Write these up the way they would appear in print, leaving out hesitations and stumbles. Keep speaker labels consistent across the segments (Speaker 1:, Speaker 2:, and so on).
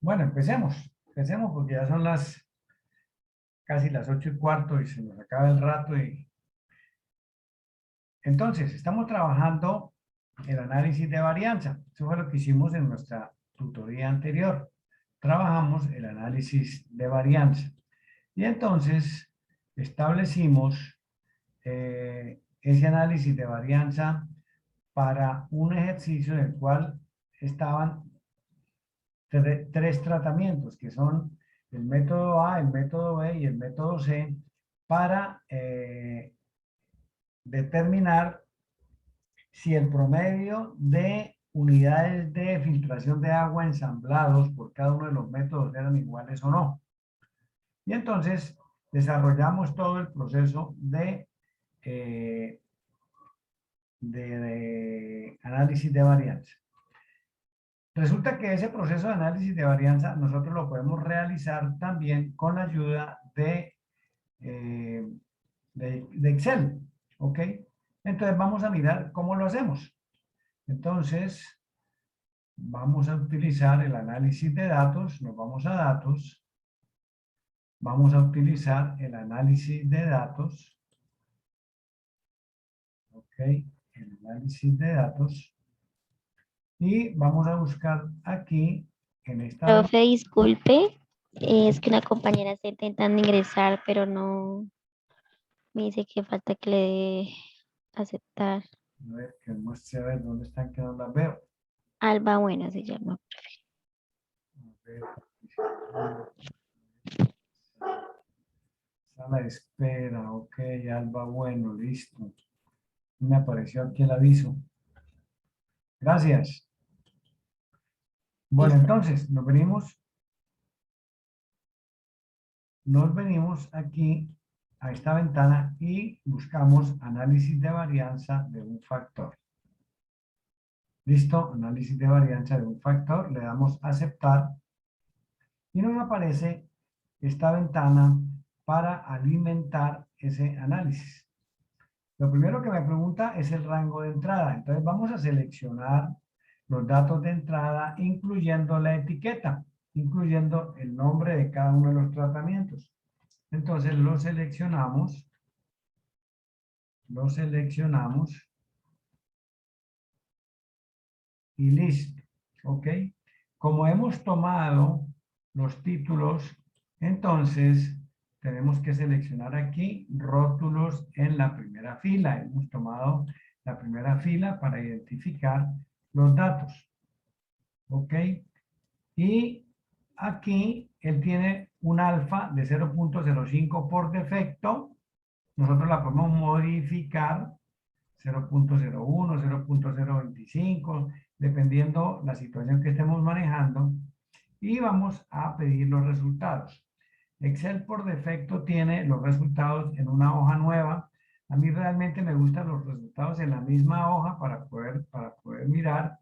Speaker 1: Bueno, empecemos. Empecemos porque ya son casi las 8:15 y se nos acaba el rato. Entonces, estamos trabajando el análisis de varianza. Eso fue lo que hicimos en nuestra tutoría anterior. Trabajamos el análisis de varianza. Y entonces establecimos ese análisis de varianza para un ejercicio en el cual estaban tres tratamientos, que son el método A, el método B y el método C, para determinar si el promedio de unidades de filtración de agua ensamblados por cada uno de los métodos eran iguales o no. Y entonces desarrollamos todo el proceso eh, de análisis de varianza. Resulta que ese proceso de análisis de varianza nosotros lo podemos realizar también con la ayuda eh, de Excel, ¿ok? Entonces vamos a mirar cómo lo hacemos. Entonces vamos a utilizar el análisis de datos, nos vamos a datos, vamos a utilizar el análisis de datos, ¿ok? El análisis de datos y vamos a buscar aquí en esta ventana.
Speaker 2: Profe, disculpe, es que una compañera está intentando ingresar, pero no me dice que falta que le dé aceptar.
Speaker 1: A ver, que muestre a ver dónde están que no las veo.
Speaker 2: Alba Buena se llama.
Speaker 1: A ver, sala de espera, ok, Alba, bueno, listo. Me apareció aquí el aviso. Gracias. Bueno,
Speaker 2: Listo.
Speaker 1: entonces nos venimos aquí a esta ventana y buscamos análisis de varianza de un factor. Listo, análisis de varianza de un factor, le damos a aceptar y nos aparece esta ventana para alimentar ese análisis. Lo primero que me pregunta es el rango de entrada. Entonces vamos a seleccionar los datos de entrada, incluyendo la etiqueta, incluyendo el nombre de cada uno de los tratamientos. Entonces lo seleccionamos y listo. ¿Ok? Como hemos tomado los títulos, entonces tenemos que seleccionar aquí rótulos en la primera fila. Hemos tomado la primera fila para identificar los datos. ¿Ok? Y aquí él tiene un alfa de 0.05 por defecto. Nosotros la podemos modificar 0.01, 0.025, dependiendo la situación que estemos manejando. Y vamos a pedir los resultados. Excel por defecto tiene los resultados en una hoja nueva. A mí realmente me gustan los resultados en la misma hoja para poder mirar,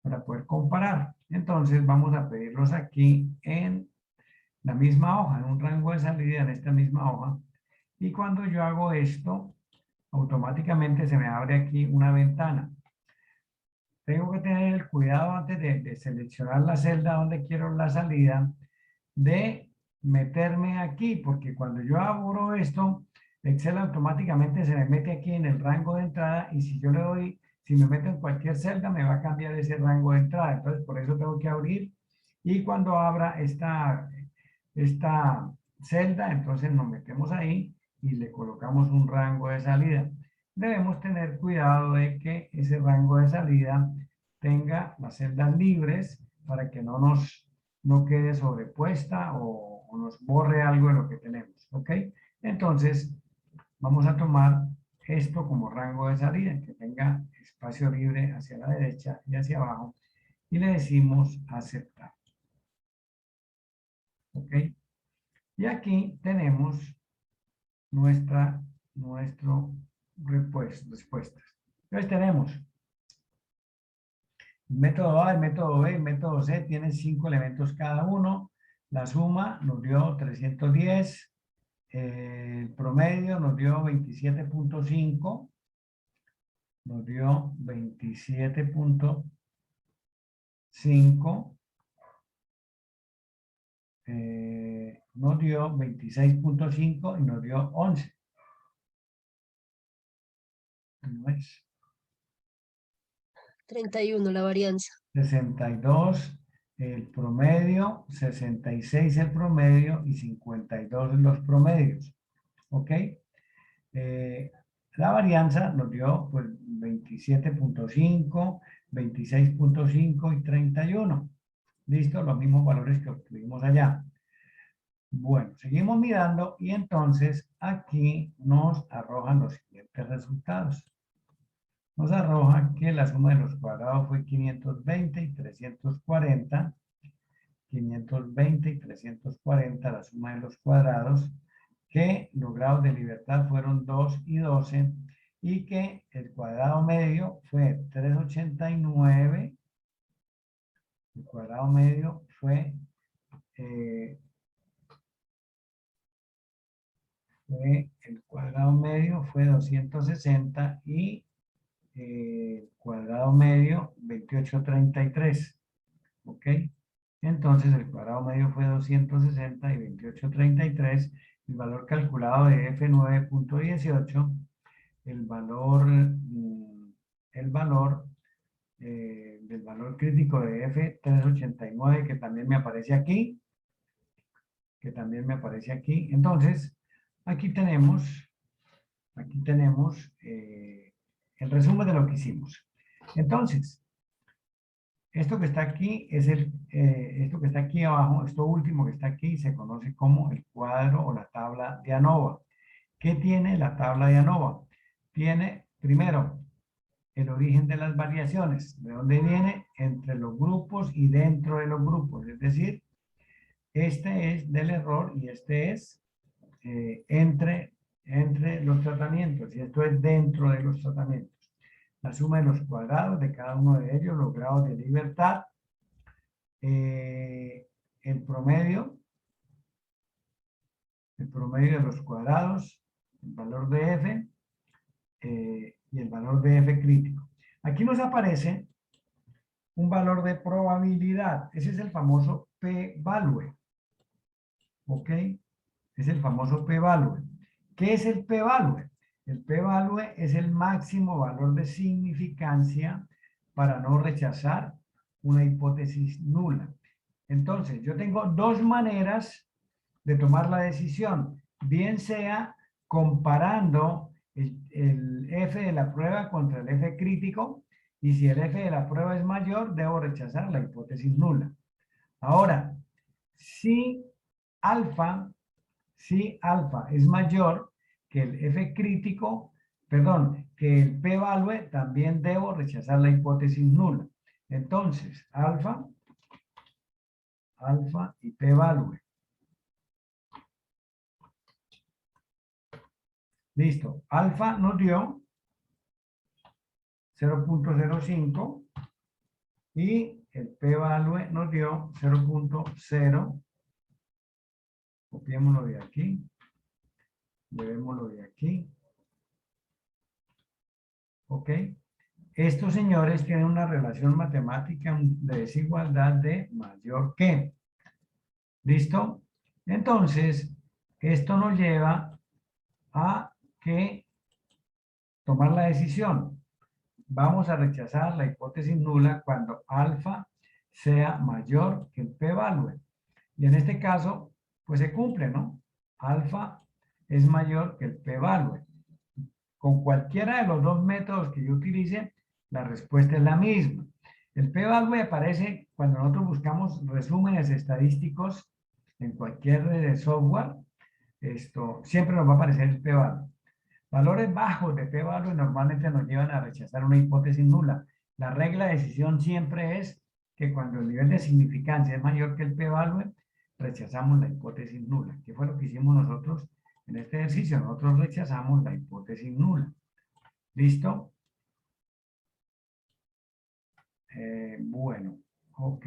Speaker 1: para poder comparar. Entonces vamos a pedirlos aquí en la misma hoja, en un rango de salida en esta misma hoja. Y cuando yo hago esto, automáticamente se me abre aquí una ventana. Tengo que tener el cuidado antes de seleccionar la celda donde quiero la salida, de meterme aquí, porque cuando yo abro esto, Excel automáticamente se me mete aquí en el rango de entrada y si yo le doy, si me meto en cualquier celda, me va a cambiar ese rango de entrada. Entonces, por eso tengo que abrir y cuando abra esta celda, entonces nos metemos ahí y le colocamos un rango de salida. Debemos tener cuidado de que ese rango de salida tenga las celdas libres para que no quede sobrepuesta o nos borre algo de lo que tenemos, ¿ok? Entonces, vamos a tomar esto como rango de salida, que tenga espacio libre hacia la derecha y hacia abajo, y le decimos aceptar, ¿ok? Y aquí tenemos nuestro respuestas. Entonces tenemos el método A, el método B, el método C tienen 5 elementos cada uno. La suma nos dio 310. El promedio nos dio 27.5. Nos dio 27.5. nos dio 26.5 y nos dio 11. No es
Speaker 3: 31 la varianza.
Speaker 1: 62 el promedio, 66 el promedio y 52 los promedios. ¿Ok? La varianza nos dio pues 27.5, 26.5 y 31. ¿Listo? Los mismos valores que obtuvimos allá. Bueno, seguimos mirando y entonces aquí nos arrojan los siguientes resultados. Nos arroja que la suma de los cuadrados fue 520 y 340. 520 y 340, la suma de los cuadrados, que los grados de libertad fueron 2 y 12, y que el cuadrado medio fue 389, el cuadrado medio fue, el cuadrado medio fue 260 y el cuadrado medio 2833, ¿ok? Entonces el cuadrado medio fue 260 y 2833, el valor calculado de F9.18, el valor del valor crítico de F389, que también me aparece aquí, Entonces, aquí tenemos el resumen de lo que hicimos. Entonces, esto que está aquí esto que está aquí abajo, esto último que está aquí, se conoce como el cuadro o la tabla de ANOVA. ¿Qué tiene la tabla de ANOVA? Tiene, primero, el origen de las variaciones. ¿De dónde viene? Entre los grupos y dentro de los grupos. Es decir, este es del error y este es entre los tratamientos. Y esto es dentro de los tratamientos. La suma de los cuadrados de cada uno de ellos, los grados de libertad, el promedio de los cuadrados, el valor de F y el valor de F crítico. Aquí nos aparece un valor de probabilidad. Ese es el famoso p-value. ¿Ok? Es el famoso p-value. ¿Qué es el p-value? El p-value es el máximo valor de significancia para no rechazar una hipótesis nula. Entonces, yo tengo dos maneras de tomar la decisión, bien sea comparando el F de la prueba contra el F crítico, y si el F de la prueba es mayor, debo rechazar la hipótesis nula. Ahora, si alfa es mayor que el F crítico, perdón, que el p-value, también debo rechazar la hipótesis nula. Entonces, alfa y p-value. Listo. Alfa nos dio 0.05 y el p-value nos dio 0.0. Copiémoslo de aquí. Llevémoslo de aquí. ¿Ok? Estos señores tienen una relación matemática de desigualdad de mayor que. ¿Listo? Entonces, esto nos lleva a que tomar la decisión. Vamos a rechazar la hipótesis nula cuando alfa sea mayor que el p-value. Y en este caso, pues se cumple, ¿no? Alfa es mayor que el p-value. Con cualquiera de los dos métodos que yo utilice, la respuesta es la misma. El p-value aparece cuando nosotros buscamos resúmenes estadísticos en cualquier software. Siempre nos va a aparecer el p-value. Valores bajos de p-value normalmente nos llevan a rechazar una hipótesis nula. La regla de decisión siempre es que cuando el nivel de significancia es mayor que el p-value, rechazamos la hipótesis nula. ¿Qué fue lo que hicimos nosotros en este ejercicio? Nosotros rechazamos la hipótesis nula. ¿Listo? Bueno, ok.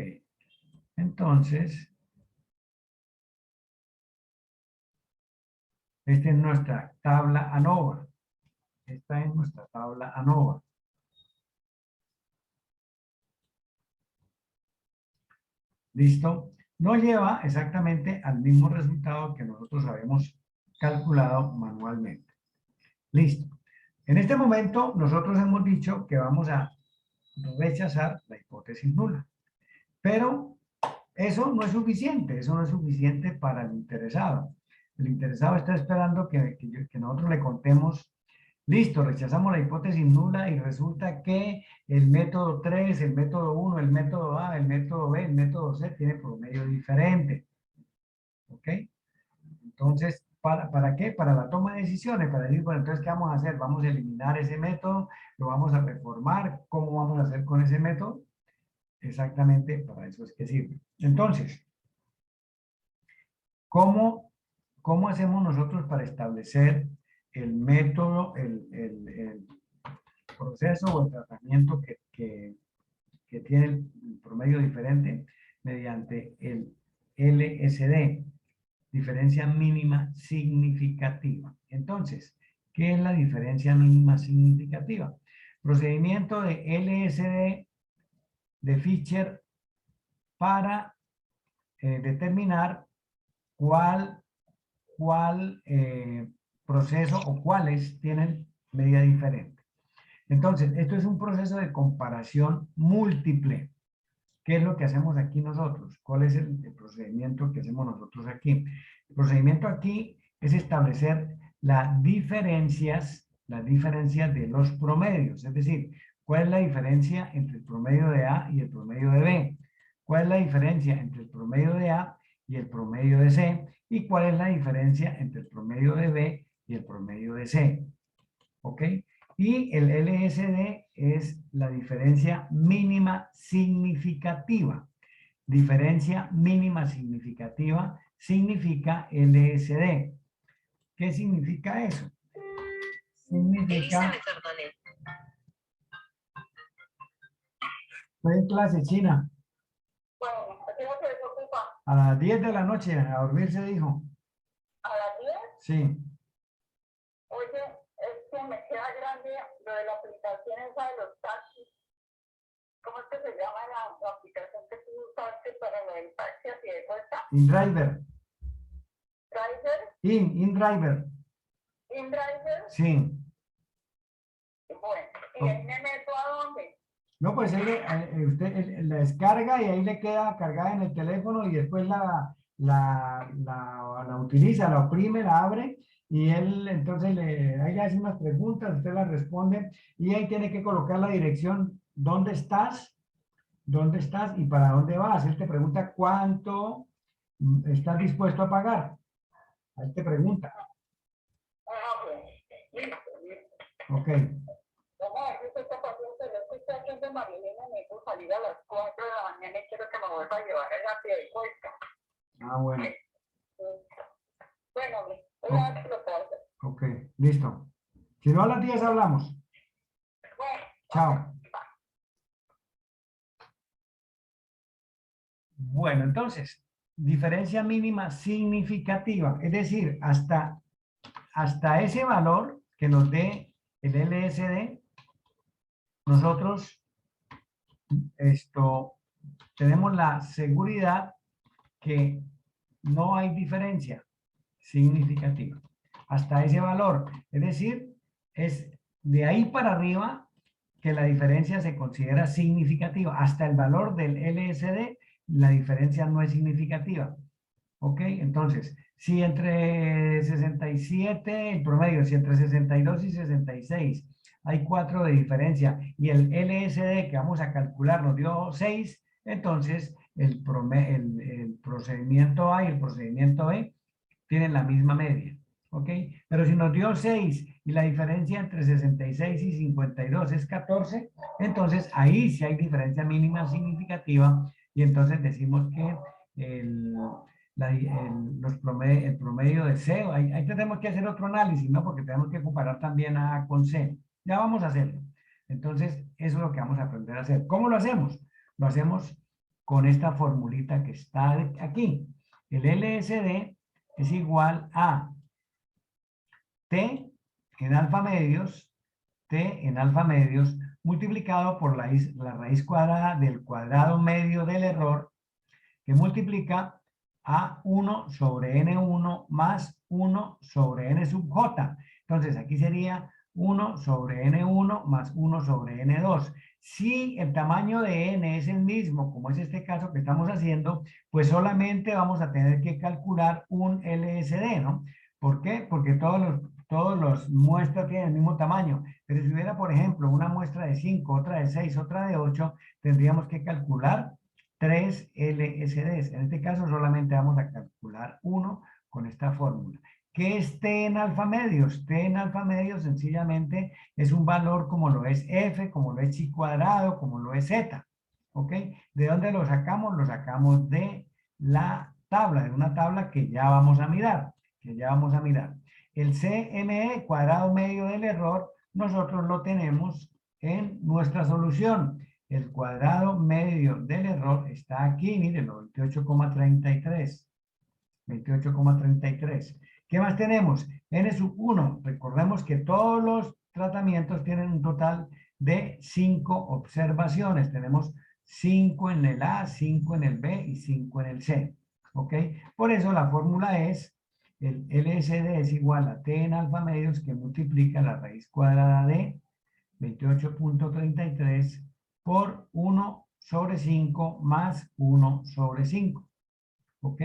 Speaker 1: Entonces, esta es nuestra tabla ANOVA. Esta es nuestra tabla ANOVA. ¿Listo? nos lleva exactamente al mismo resultado que nosotros habíamos calculado manualmente. Listo. En este momento nosotros hemos dicho que vamos a rechazar la hipótesis nula. Pero eso no es suficiente para el interesado. El interesado está esperando que nosotros le contemos, listo, rechazamos la hipótesis nula y resulta que el método 3, el método 1, el método A, el método B, el método C tiene promedio diferente. ¿Ok? Entonces, ¿para qué? Para la toma de decisiones, para decir, bueno, entonces, ¿qué vamos a hacer? Vamos a eliminar ese método, lo vamos a reformar, ¿cómo vamos a hacer con ese método? Exactamente para eso es que sirve. Entonces, ¿cómo hacemos nosotros para establecer el método, el proceso o el tratamiento que tiene el promedio diferente? Mediante el LSD, diferencia mínima significativa. Entonces, ¿qué es la diferencia mínima significativa? Procedimiento de LSD de Fisher para determinar cuál proceso o cuáles tienen medida diferente. Entonces, esto es un proceso de comparación múltiple. ¿Qué es lo que hacemos aquí nosotros? ¿Cuál es el procedimiento que hacemos nosotros aquí? El procedimiento aquí es establecer las diferencias de los promedios, es decir, ¿cuál es la diferencia entre el promedio de A y el promedio de B? ¿Cuál es la diferencia entre el promedio de A y el promedio de C? ¿Y cuál es la diferencia entre el promedio de B y el promedio de C? ¿Ok? Y el LSD es la diferencia mínima significativa. Diferencia mínima significativa significa LSD. ¿Qué significa eso? Significa... Estoy en clase, China.
Speaker 3: Bueno, ¿a qué hora se desocupa?
Speaker 1: A las 10 de la noche, a dormir se dijo.
Speaker 3: ¿A las 10?
Speaker 1: Sí.
Speaker 3: Oye, es que me queda grande lo de la aplicación esa de los taxis. ¿Cómo es que se llama la aplicación que tú usaste para lo del taxi así de cuesta?
Speaker 1: InDriver.
Speaker 3: ¿Driver?
Speaker 1: InDriver.
Speaker 3: ¿InDriver?
Speaker 1: Sí.
Speaker 3: Bueno, ¿y ahí me meto a dónde?
Speaker 1: No, pues usted la descarga y ahí le queda cargada en el teléfono y después la utiliza, la oprime, la abre y él entonces ahí le hace unas preguntas, usted las responde y ahí tiene que colocar la dirección, dónde estás y para dónde vas. Él te pregunta cuánto estás dispuesto a pagar. Ahí te pregunta.
Speaker 3: Ah, pues, listo.
Speaker 1: Ok.
Speaker 3: Vamos a ver si usted está paciente. Yo estoy haciendo Marilena, me puedo salir a las 4 de la mañana y quiero que me vuelva a llevar a la pie de cuesta.
Speaker 1: Ah, bueno.
Speaker 3: Bueno, voy a ver si lo puedo hacer.
Speaker 1: Ok, listo. Si no, a las 10 hablamos.
Speaker 3: Bueno.
Speaker 1: Chao. Bueno, entonces, diferencia mínima significativa, es decir, hasta ese valor que nos dé el LSD, nosotros tenemos la seguridad que no hay diferencia significativa. Hasta ese valor, es decir, es de ahí para arriba que la diferencia se considera significativa. Hasta el valor del LSD, la diferencia no es significativa. ¿Ok? Entonces, si entre 67, el promedio, si entre 62 y 66 hay 4 de diferencia y el LSD que vamos a calcular nos dio 6, entonces el procedimiento A y el procedimiento B tienen la misma media. ¿Ok? Pero si nos dio 6 y la diferencia entre 66 y 52 es 14, entonces ahí sí hay diferencia mínima significativa y entonces decimos que el promedio de C, ahí tenemos que hacer otro análisis, ¿no? Porque tenemos que comparar también A con C. Ya vamos a hacerlo. Entonces, eso es lo que vamos a aprender a hacer. ¿Cómo lo hacemos? Lo hacemos con esta formulita que está aquí. El LSD es igual a T en alfa medios, multiplicado por la raíz cuadrada del cuadrado medio del error que multiplica A1 sobre N1 más 1 sobre N sub J. Entonces, aquí sería 1 sobre N1 más 1 sobre N2. Si el tamaño de N es el mismo, como es este caso que estamos haciendo, pues solamente vamos a tener que calcular un LSD, ¿no? ¿Por qué? Porque todos los muestras tienen el mismo tamaño. Pero si hubiera, por ejemplo, una muestra de 5, otra de 6, otra de 8, tendríamos que calcular 3 LSDs. En este caso solamente vamos a calcular uno con esta fórmula. ¿Qué es T en alfa medios? T en alfa medios sencillamente es un valor como lo es F, como lo es chi cuadrado, como lo es Z. ¿Ok? ¿De dónde lo sacamos? Lo sacamos de la tabla, de una tabla que ya vamos a mirar. El CME, cuadrado medio del error, nosotros lo tenemos en nuestra solución. El cuadrado medio del error está aquí, miren, 28,33. 28,33. ¿Qué más tenemos? N sub 1. Recordemos que todos los tratamientos tienen un total de 5 observaciones. Tenemos 5 en el A, 5 en el B y 5 en el C. ¿Ok? Por eso la fórmula es, el LSD es igual a T en alfa medios que multiplica la raíz cuadrada de 28,33 por 1 sobre 5 más 1 sobre 5. ¿Ok?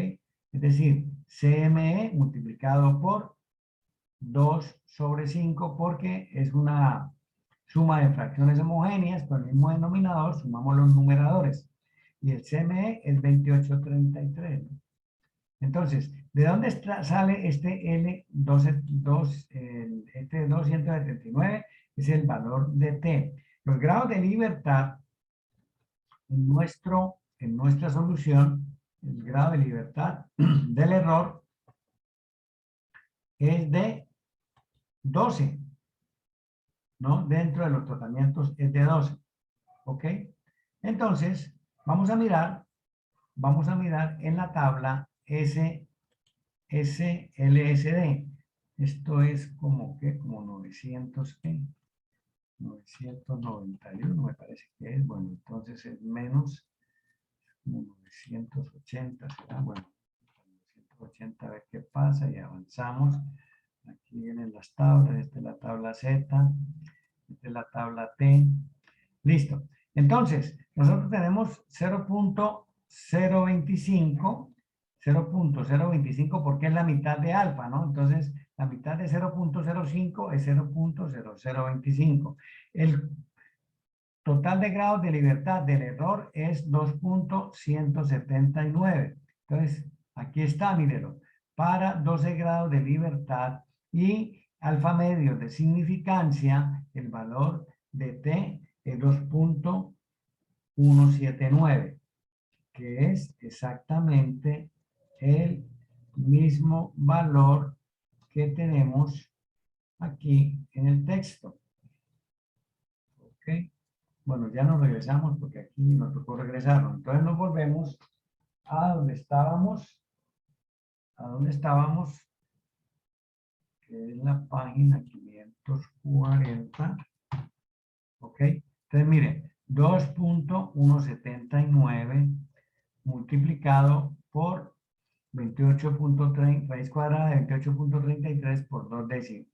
Speaker 1: Es decir, CME multiplicado por 2 sobre 5 porque es una suma de fracciones homogéneas con el mismo denominador, sumamos los numeradores. Y el CME es 28,33. Entonces, ¿de dónde sale este L2, este 279? Es el valor de T. Los grados de libertad en nuestra solución, el grado de libertad del error es de 12, ¿no? Dentro de los tratamientos es de 12, ¿ok? Entonces, vamos a mirar en la tabla SLSD. Esto es como 991, me parece que es. Bueno, entonces es menos 980, ¿será? Bueno, 980, a ver qué pasa y avanzamos. Aquí vienen las tablas, esta es la tabla Z, esta es la tabla T. Listo. Entonces, nosotros tenemos 0.025, 0.025 porque es la mitad de alfa, ¿no? Entonces, la mitad de 0.05 es 0.0025. El total de grados de libertad del error es 2.179. Entonces, aquí está, mírelo. Para 12 grados de libertad y alfa medio de significancia, el valor de T es 2.179, que es exactamente el mismo valor que tenemos aquí en el texto. ¿Ok? Bueno, ya nos regresamos porque aquí nos tocó regresarnos. Entonces nos volvemos a donde estábamos, que es la página 540. ¿Ok? Entonces miren, 2.179 multiplicado por 28.30, raíz cuadrada de 28.33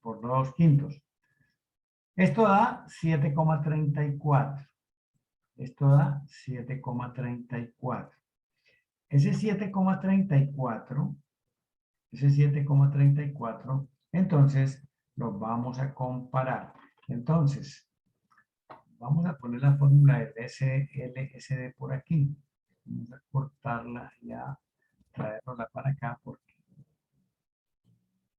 Speaker 1: por 2 quintos. Esto da 7,34. Esto da 7,34. Ese 7,34, entonces los vamos a comparar. Entonces, vamos a poner la fórmula del SLSD por aquí. Vamos a cortarla y a traerla para acá porque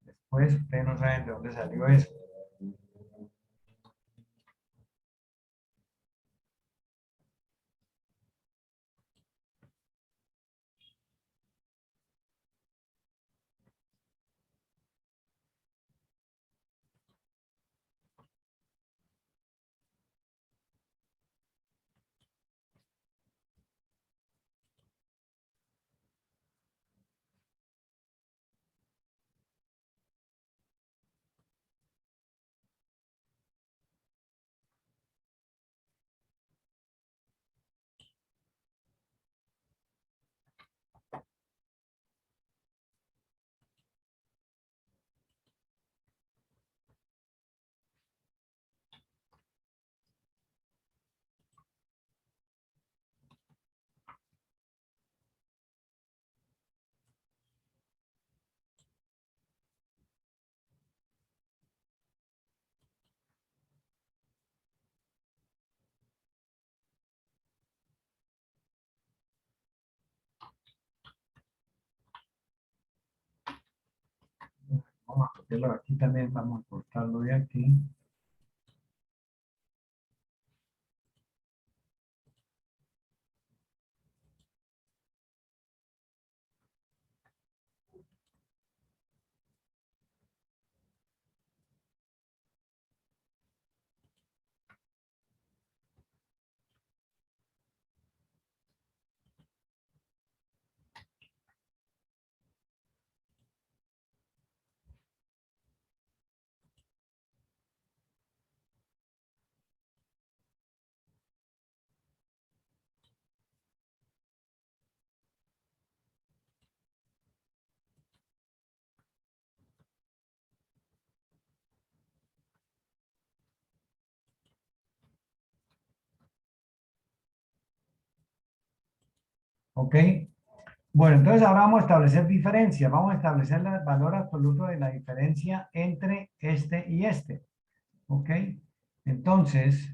Speaker 1: después ustedes no saben de dónde salió eso. Aquí también vamos a cortarlo de aquí. ¿Ok? Bueno, entonces ahora vamos a establecer diferencia. Vamos a establecer el valor absoluto de la diferencia entre este y este. ¿Ok? Entonces,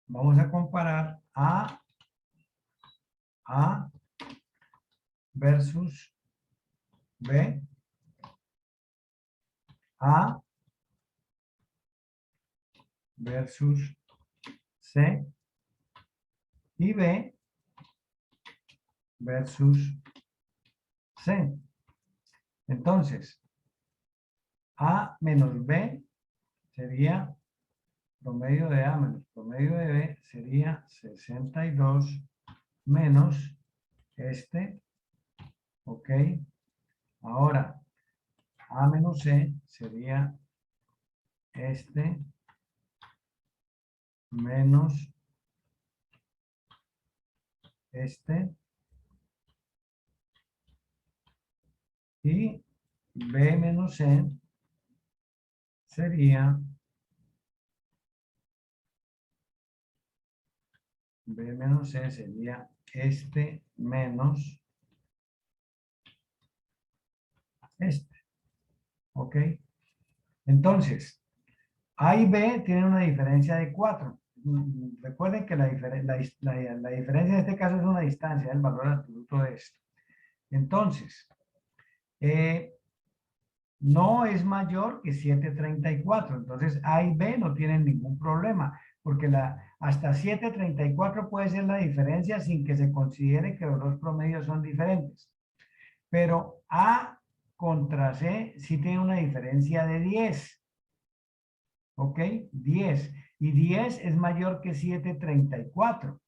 Speaker 1: vamos a comparar A versus B. A versus C. Y B versus C. Entonces, A menos B sería promedio de A menos promedio de B sería 62 menos este. ¿Ok? Ahora, A menos C sería este menos este. Y B menos C sería B menos C sería este menos este. ¿Ok? Entonces, A y B tienen una diferencia de 4. Recuerden que la diferencia en este caso es una distancia, el valor absoluto de esto. Entonces, no es mayor que 734. Entonces, A y B no tienen ningún problema, porque hasta 734 puede ser la diferencia sin que se considere que los dos promedios son diferentes. Pero A contra C sí tiene una diferencia de 10. ¿Ok? 10. Y 10 es mayor que 734.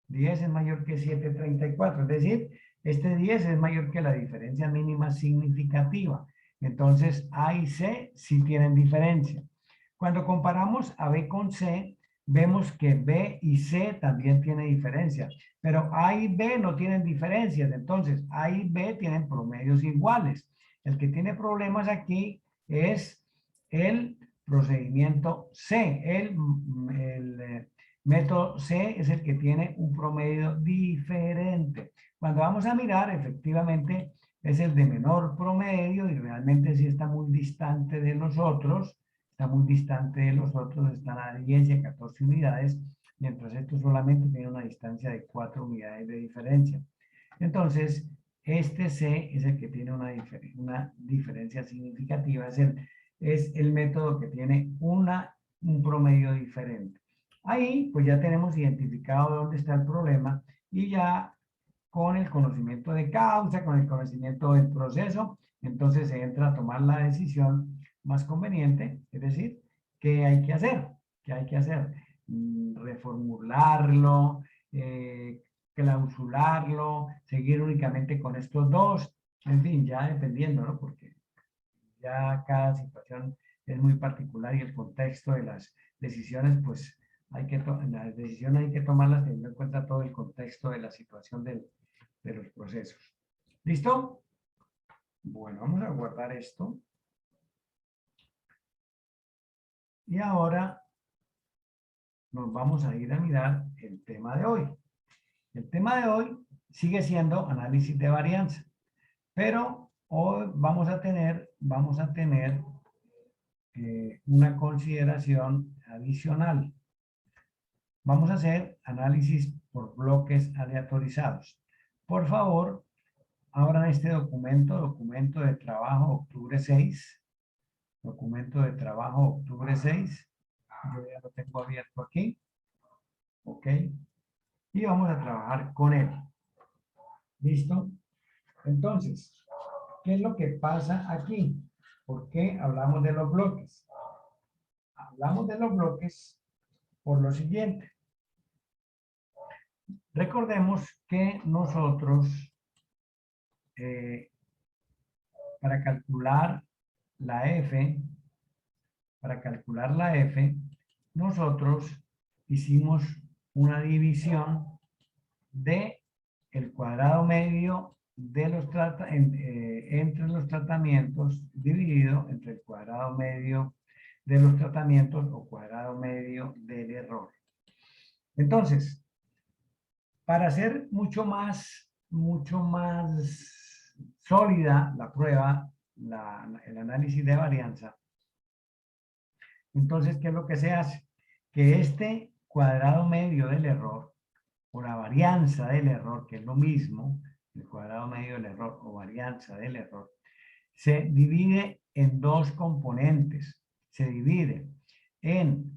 Speaker 1: 10 es mayor que 734. Es decir, este 10 es mayor que la diferencia mínima significativa. Entonces, A y C sí tienen diferencia. Cuando comparamos a B con C, vemos que B y C también tienen diferencia. Pero A y B no tienen diferencias. Entonces, A y B tienen promedios iguales. El que tiene problemas aquí es el procedimiento C. El método C es el que tiene un promedio diferente. Cuando vamos a mirar, efectivamente, es el de menor promedio y realmente sí está muy distante de los otros. Está muy distante de los otros, están a 10 y a 14 unidades, mientras esto solamente tiene una distancia de 4 unidades de diferencia. Entonces, este C es el que tiene una diferencia significativa, es el método que tiene un promedio diferente. Ahí, pues ya tenemos identificado dónde está el problema y ya con el conocimiento de causa, con el conocimiento del proceso, entonces se entra a tomar la decisión más conveniente, es decir, ¿qué hay que hacer? ¿Qué hay que hacer? Reformularlo, clausularlo, seguir únicamente con estos dos, en fin, ya dependiendo, ¿no? Porque ya cada situación es muy particular y el contexto de las decisiones, pues las decisiones hay que tomarlas teniendo en cuenta todo el contexto de la situación de los procesos. ¿Listo? Bueno, vamos a guardar esto. Y ahora nos vamos a ir a mirar el tema de hoy. El tema de hoy sigue siendo análisis de varianza, pero hoy vamos a tener una consideración adicional. Vamos a hacer análisis por bloques aleatorizados. Por favor, abran este documento, documento de trabajo octubre 6. Documento de trabajo octubre 6. Yo ya lo tengo abierto aquí. Ok. Y vamos a trabajar con él. ¿Listo? Entonces, ¿qué es lo que pasa aquí? ¿Por qué hablamos de los bloques? Hablamos de los bloques por lo siguiente. Recordemos que nosotros, para calcular la F, nosotros hicimos una división de el cuadrado medio de los entre los tratamientos dividido entre el cuadrado medio de los tratamientos o cuadrado medio del error. Entonces, para hacer mucho más sólida la prueba, el análisis de varianza, entonces, ¿qué es lo que se hace? Que este cuadrado medio del error o la varianza del error, que es lo mismo, el cuadrado medio del error o varianza del error, se divide en dos componentes. Se divide en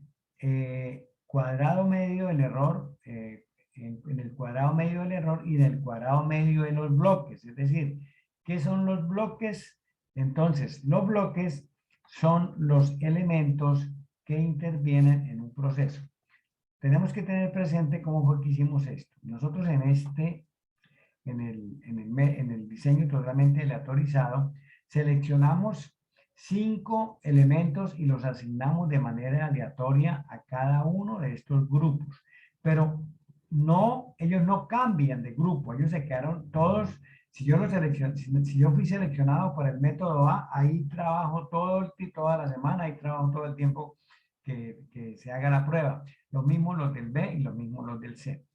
Speaker 1: cuadrado medio del error, en el cuadrado medio del error y en el cuadrado medio de los bloques. Es decir, ¿qué son los bloques? Entonces, los bloques son los elementos que intervienen en un proceso. Tenemos que tener presente cómo fue que hicimos esto. Nosotros en el diseño totalmente aleatorizado, seleccionamos 5 elementos y los asignamos de manera aleatoria a cada uno de estos grupos. Pero ellos no cambian de grupo, ellos se quedaron todos. Si yo fui seleccionado por el método A, ahí trabajo toda la semana, ahí trabajo todo el tiempo que se haga la prueba. Lo mismo los del B y lo mismo los del C.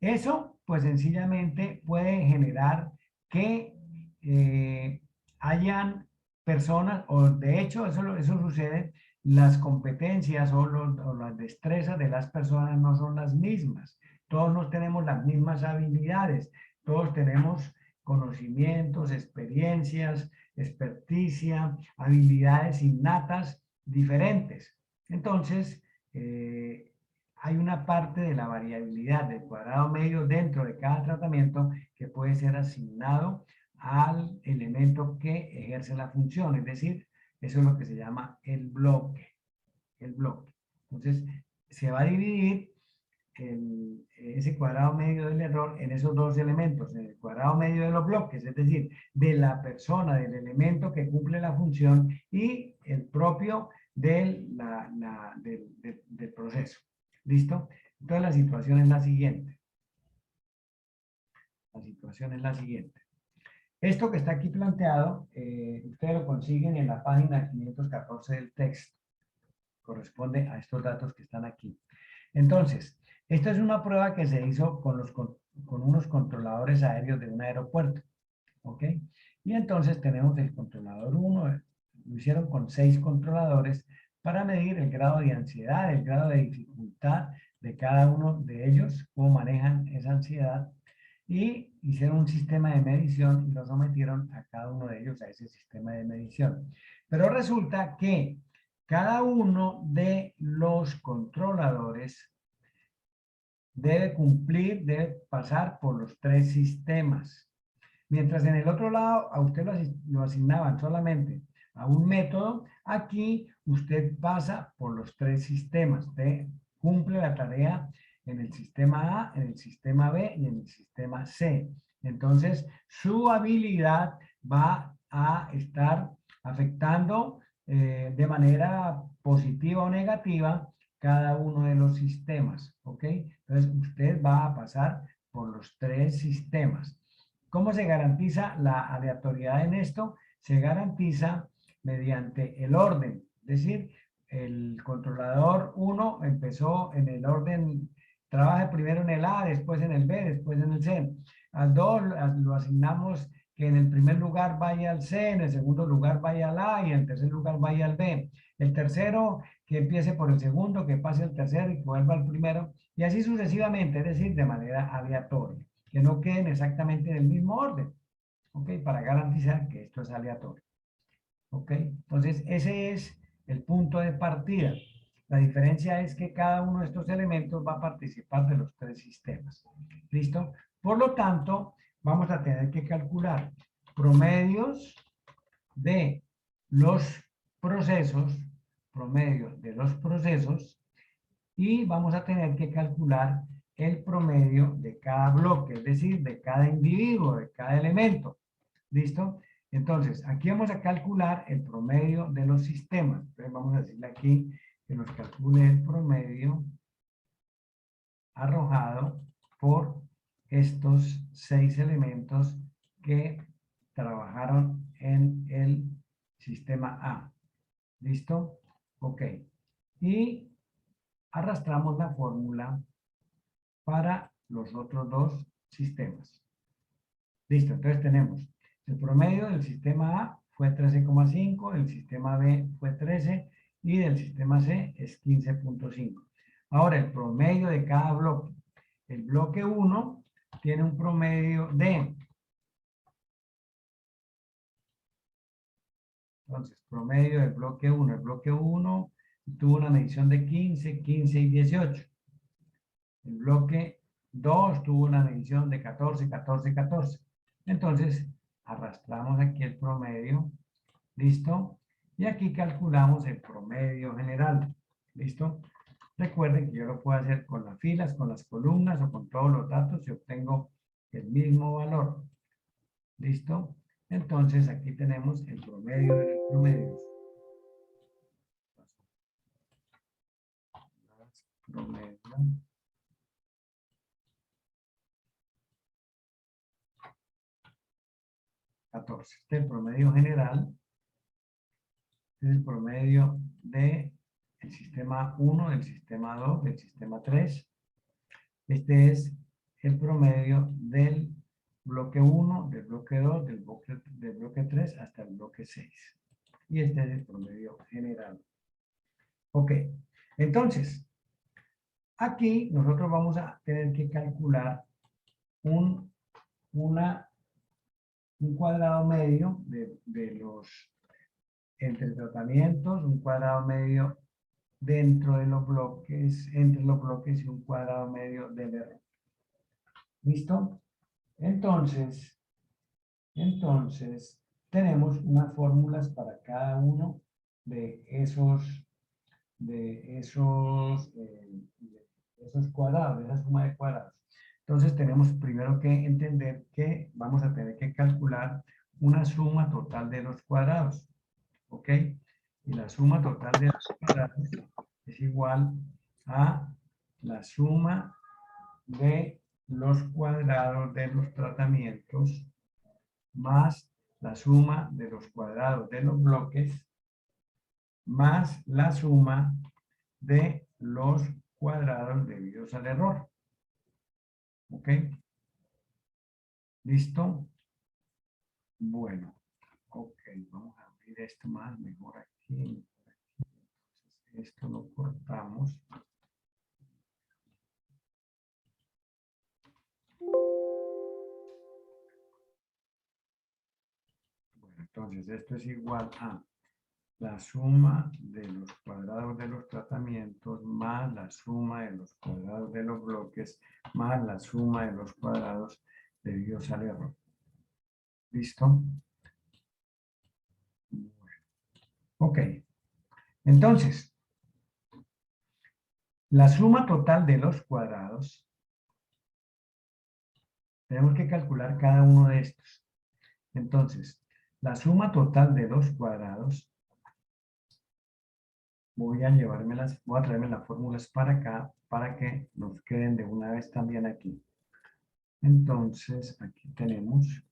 Speaker 1: Eso, pues sencillamente puede generar que hayan personas, o de hecho eso sucede, las competencias o las destrezas de las personas no son las mismas. Todos no tenemos las mismas habilidades, todos tenemos conocimientos, experiencias, experticia, habilidades innatas diferentes. Entonces, hay una parte de la variabilidad del cuadrado medio dentro de cada tratamiento que puede ser asignado al elemento que ejerce la función. Es decir, eso es lo que se llama el bloque. El bloque. Entonces, se va a dividir ese cuadrado medio del error en esos dos elementos, en el cuadrado medio de los bloques, es decir, de la persona, del elemento que cumple la función y el propio del proceso. ¿Listo? Entonces la situación es la siguiente. La situación es la siguiente. Esto que está aquí planteado, ustedes lo consiguen en la página 514 del texto. Corresponde a estos datos que están aquí. Entonces, esta es una prueba que se hizo con unos controladores aéreos de un aeropuerto. ¿Ok? Y entonces tenemos el controlador 1, lo hicieron con 6 controladores para medir el grado de ansiedad, el grado de dificultad de cada uno de ellos, cómo manejan esa ansiedad, y hicieron un sistema de medición y lo sometieron a cada uno de ellos a ese sistema de medición. Pero resulta que cada uno de los controladores debe pasar por los 3 sistemas. Mientras en el otro lado a usted lo asignaban solamente a un método, aquí usted pasa por los 3 sistemas. Usted cumple la tarea en el sistema A, en el sistema B y en el sistema C. Entonces, su habilidad va a estar afectando de manera positiva o negativa cada uno de los sistemas, ¿ok? Entonces, usted va a pasar por los 3 sistemas. ¿Cómo se garantiza la aleatoriedad en esto? Se garantiza mediante el orden, es decir, el controlador 1 empezó en el orden, trabaja primero en el A, después en el B, después en el C. Al 2 lo asignamos que en el primer lugar vaya al C, en el segundo lugar vaya al A y en el tercer lugar vaya al B. El tercero que empiece por el segundo, que pase al tercero y que vuelva al primero, y así sucesivamente, es decir, de manera aleatoria, que no queden exactamente en el mismo orden. ¿ok? Para garantizar que esto es aleatorio, ¿ok? Entonces, ese es el punto de partida. La diferencia es que cada uno de estos elementos va a participar de los tres sistemas. ¿Listo? Por lo tanto, vamos a tener que calcular promedios de los procesos, y vamos a tener que calcular el promedio de cada bloque, es decir, de cada individuo, de cada elemento. ¿Listo? Entonces, aquí vamos a calcular el promedio de los sistemas. Entonces, vamos a decirle aquí que nos calcule el promedio arrojado por estos 6 elementos que trabajaron en el sistema A. ¿Listo? Ok. Y arrastramos la fórmula para los otros dos sistemas. Listo, entonces tenemos el promedio del sistema A fue 13,5, el sistema B fue 13 y del sistema C es 15,5. Ahora, el promedio de cada bloque. El bloque 1 tiene un promedio de... Entonces, promedio del bloque 1. El bloque 1 tuvo una medición de 15, 15 y 18. El bloque 2 tuvo una medición de 14, 14, 14. Entonces, arrastramos aquí el promedio. ¿Listo? Y aquí calculamos el promedio general. ¿Listo? Recuerden que yo lo puedo hacer con las filas, con las columnas o con todos los datos y obtengo el mismo valor. ¿Listo? Entonces, aquí tenemos el promedio de los promedios. Promedio. 14. Este es el promedio general. Este es el promedio del sistema 1, del sistema 2, del sistema 3. Este es el promedio del bloque 1, del bloque 2, del bloque 3 hasta el bloque 6. Y este es el promedio general. Ok, entonces, aquí nosotros vamos a tener que calcular un cuadrado medio de los entre tratamientos, un cuadrado medio dentro de los bloques, entre los bloques y un cuadrado medio del error. ¿Listo? Entonces, tenemos unas fórmulas para cada uno de esos cuadrados, de esa suma de cuadrados. Entonces, tenemos primero que entender que vamos a tener que calcular una suma total de los cuadrados. ¿Ok? Y la suma total de los cuadrados es igual a la suma de los cuadrados de los tratamientos más la suma de los cuadrados de los bloques más la suma de los cuadrados debidos al error. ¿Ok? ¿Listo? Bueno. Ok, vamos a abrir esto más mejor aquí. Entonces, esto lo cortamos. Bueno, entonces esto es igual a la suma de los cuadrados de los tratamientos más la suma de los cuadrados de los bloques más la suma de los cuadrados debidos al error. ¿Listo? Ok. Entonces, la suma total de los cuadrados, tenemos que calcular cada uno de estos. Entonces, la suma total de los cuadrados, voy a traerme las fórmulas para acá, para que nos queden de una vez también aquí. Entonces, aquí tenemos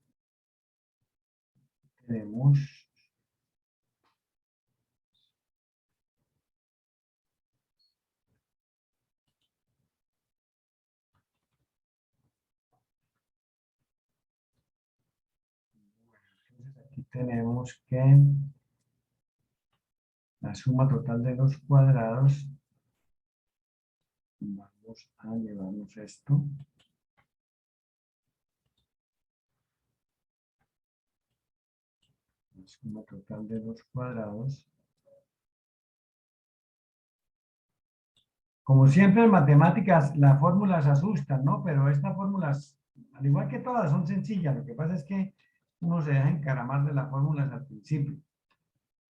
Speaker 1: que la suma total de los cuadrados, vamos a llevarnos esto. La suma total de los cuadrados. Como siempre en matemáticas, las fórmulas asustan, ¿no? Pero estas fórmulas, al igual que todas, son sencillas. Lo que pasa es que uno se deja encaramar de las fórmulas al principio.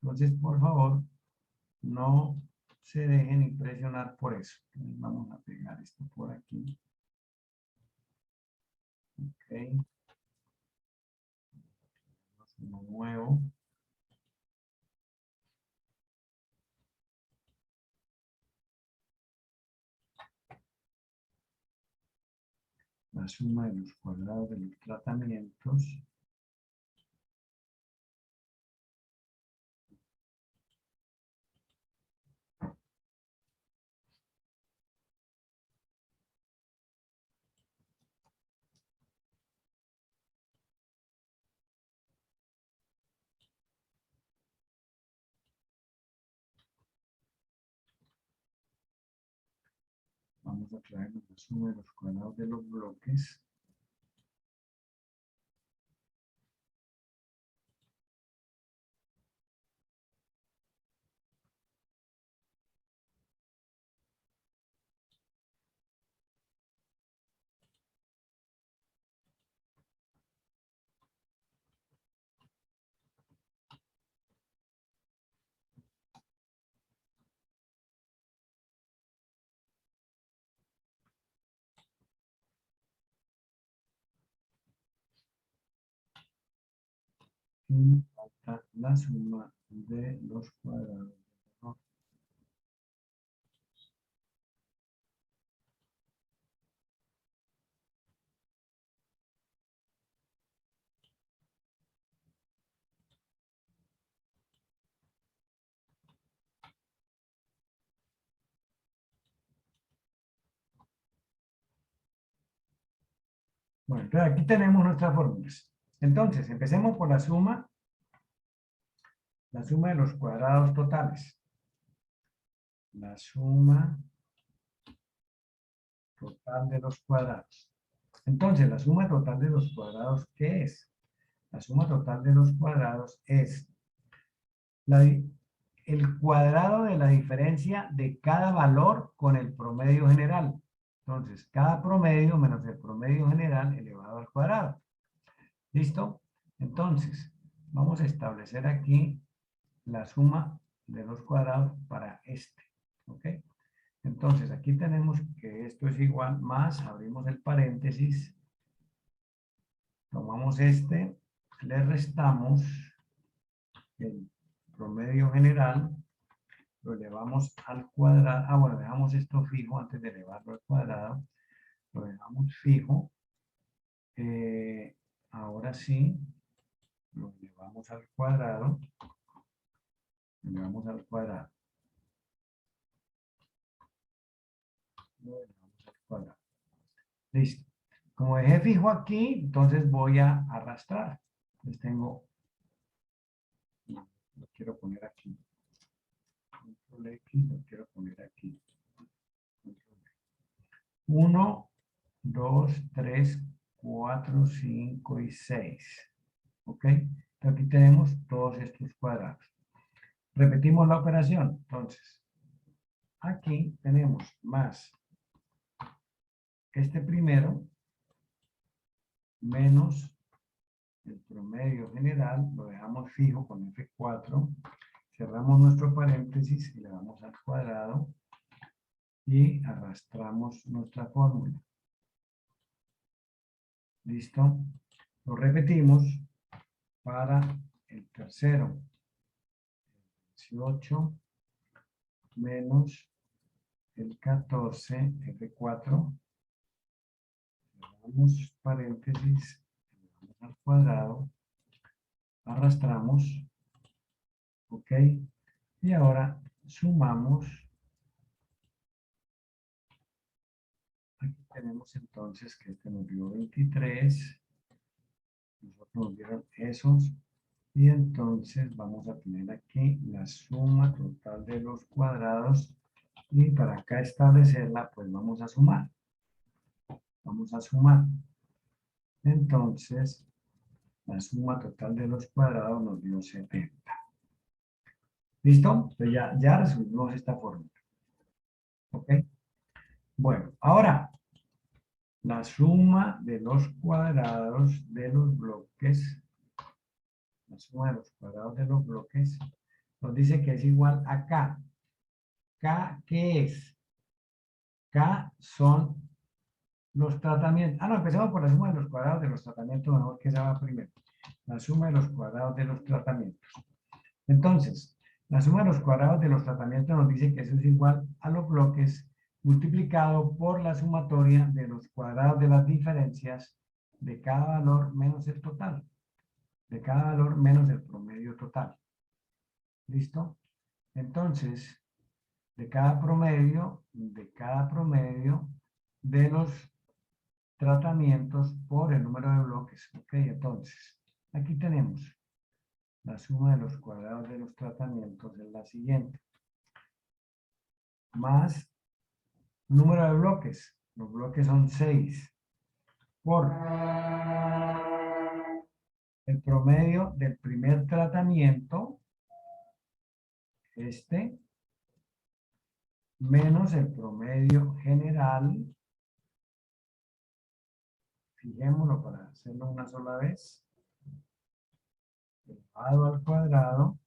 Speaker 1: Entonces, por favor, no se dejen impresionar por eso. Entonces, vamos a pegar esto por aquí. Ok. Uno nuevo. La suma de los cuadrados de los tratamientos. Vamos a traer la suma de los cuadrados de los bloques. Y falta la suma de los cuadrados. Bueno, entonces aquí tenemos nuestras fórmulas. Entonces, empecemos por la suma de los cuadrados totales. La suma total de los cuadrados. Entonces, la suma total de los cuadrados, ¿qué es? La suma total de los cuadrados es el cuadrado de la diferencia de cada valor con el promedio general. Entonces, cada promedio menos el promedio general elevado al cuadrado. ¿Listo? Entonces, vamos a establecer aquí la suma de los cuadrados para este. ¿Ok? Entonces, aquí tenemos que esto es igual más, abrimos el paréntesis, tomamos este, le restamos el promedio general, lo elevamos al cuadrado. Ah, bueno, dejamos esto fijo antes de elevarlo al cuadrado. Lo dejamos fijo. Ahora sí, lo elevamos al cuadrado. Lo elevamos al cuadrado. Lo elevamos al cuadrado. Listo. Como dejé fijo aquí, entonces voy a arrastrar. Entonces tengo, lo quiero poner aquí. Control X, lo quiero poner aquí. 1, 2, 3, 4, 5 y 6. ¿Ok? Entonces aquí tenemos todos estos cuadrados. Repetimos la operación. Entonces, aquí tenemos más este primero menos el promedio general, lo dejamos fijo con F4, cerramos nuestro paréntesis y le damos al cuadrado y arrastramos nuestra fórmula. ¿Listo? Lo repetimos para el tercero. 18 menos el 14, F4. Cerramos paréntesis, le damos al cuadrado, arrastramos, ok, y ahora sumamos. Aquí tenemos entonces que este nos dio 23, nosotros nos dieron esos, y entonces vamos a tener aquí la suma total de los cuadrados, y para acá establecerla, pues vamos a sumar. Vamos a sumar. Entonces, La suma total de los cuadrados nos dio 70. ¿Listo? Entonces ya resolvimos esta fórmula. ¿Ok? Bueno, ahora, la suma de los cuadrados de los bloques, la suma de los cuadrados de los bloques, nos dice que es igual a K. K, ¿qué es? K son los tratamientos. Ah, no, empecemos por la suma de los cuadrados de los tratamientos, mejor que esa va primero. La suma de los cuadrados de los tratamientos. Entonces, la suma de los cuadrados de los tratamientos nos dice que eso es igual a los bloques multiplicado por la sumatoria de los cuadrados de las diferencias de cada valor menos el total. De cada valor menos el promedio total. ¿Listo? Entonces, de cada promedio de los tratamientos por el número de bloques. Ok, entonces, aquí tenemos la suma de los cuadrados de los tratamientos es la siguiente. Más número de bloques. Los bloques son 6. Por el promedio del primer tratamiento, menos el promedio general. Fijémoslo para hacerlo una sola vez. Elevado al cuadrado.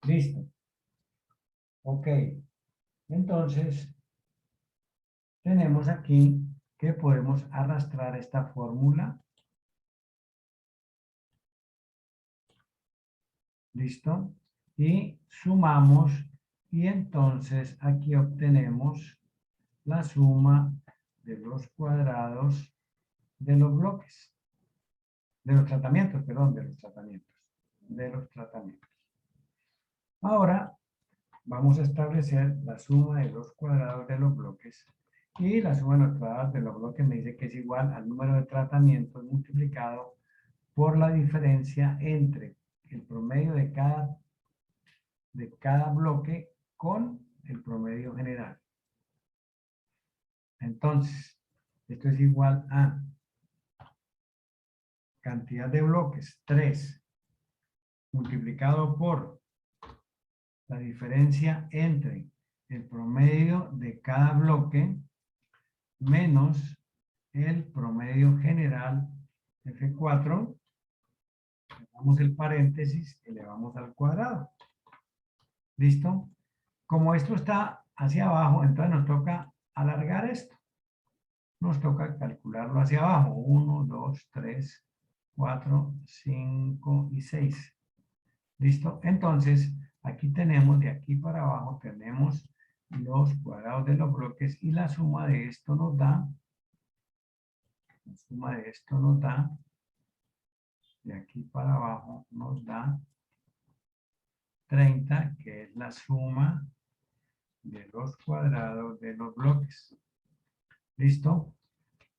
Speaker 1: Listo. Ok. Entonces, tenemos aquí que podemos arrastrar esta fórmula. ¿Listo? Y sumamos y entonces aquí obtenemos la suma de los cuadrados de los bloques. De los tratamientos, perdón, de los tratamientos. Ahora vamos a establecer la suma de los cuadrados de los bloques. Y la suma de los cuadrados de los bloques me dice que es igual al número de tratamientos multiplicado por la diferencia entre el promedio de cada bloque con el promedio general. Entonces, esto es igual a cantidad de bloques, 3, multiplicado por la diferencia entre el promedio de cada bloque menos el promedio general F4, damos el paréntesis, elevamos al cuadrado. ¿Listo? Como esto está hacia abajo, entonces nos toca alargar esto. Nos toca calcularlo hacia abajo. 1, 2, 3, 4, 5 y 6. ¿Listo? Entonces, aquí tenemos, de aquí para abajo, tenemos los cuadrados de los bloques y la suma de esto nos da, de aquí para abajo nos da 30, que es la suma de los cuadrados de los bloques. ¿Listo?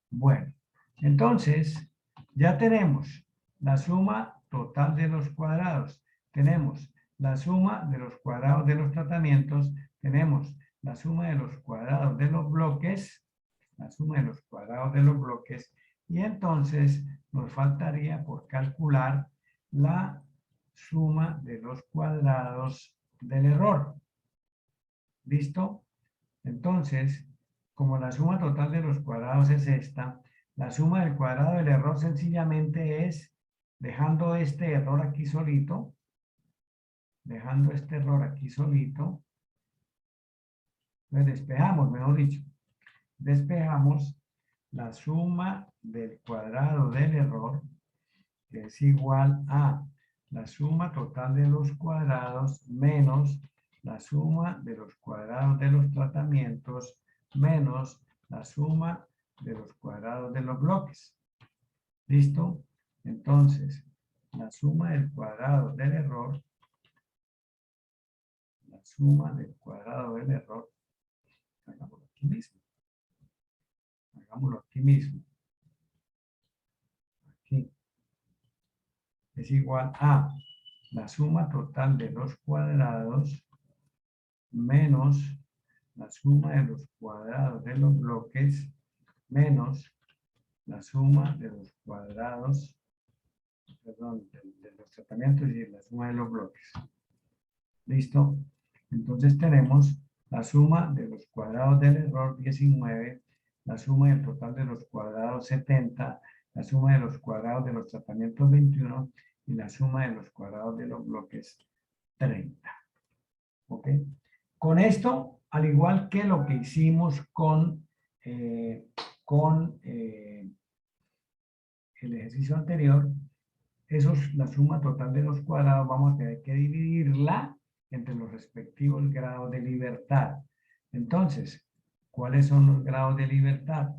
Speaker 1: Bueno, entonces ya tenemos la suma total de los cuadrados. Tenemos la suma de los cuadrados de los tratamientos. Tenemos la suma de los cuadrados de los bloques. Y entonces nos faltaría por calcular la suma de los cuadrados del error. ¿Listo? Entonces, como la suma total de los cuadrados es esta, la suma del cuadrado del error sencillamente es dejando este error aquí solito, pues despejamos, mejor dicho, despejamos la suma del cuadrado del error, que es igual a la suma total de los cuadrados menos la suma de los cuadrados de los tratamientos menos la suma de los cuadrados de los bloques. ¿Listo? Entonces, la suma del cuadrado del error, hagámoslo aquí mismo. Aquí. Es igual a la suma total de los cuadrados menos la suma de los cuadrados de los bloques menos la suma de los cuadrados, perdón, de los tratamientos y la suma de los bloques. ¿Listo? Entonces tenemos la suma de los cuadrados del error 19, la suma del total de los cuadrados 70, la suma de los cuadrados de los tratamientos 21 y la suma de los cuadrados de los bloques 30. ¿Ok? Con esto, al igual que lo que hicimos con el ejercicio anterior, eso es la suma total de los cuadrados, vamos a tener que dividirla entre los respectivos grados de libertad. Entonces, ¿cuáles son los grados de libertad?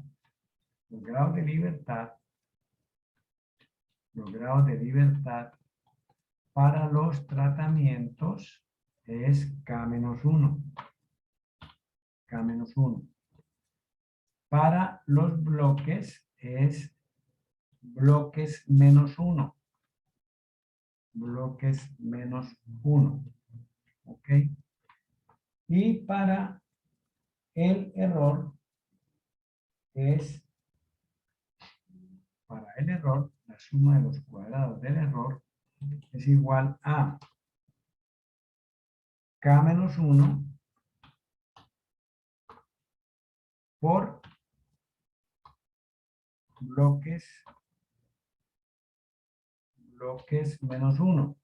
Speaker 1: Los grados de libertad para los tratamientos es K-1. K-1. Para los bloques es bloques menos 1. Bloques menos 1. ¿Ok? Y para el error es, la suma de los cuadrados del error es igual a K-1 por bloques menos 1.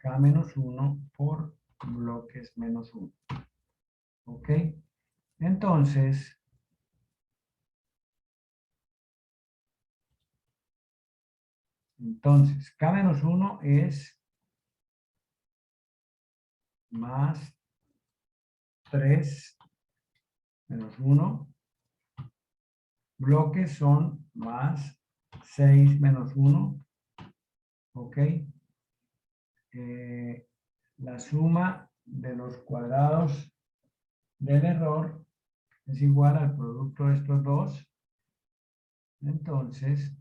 Speaker 1: K-1 por bloques menos 1. ¿Ok? Entonces, K-1 es más 3 menos 1. Bloques son más 6 menos 1. ¿Ok? La suma de los cuadrados del error es igual al producto de estos dos. Entonces,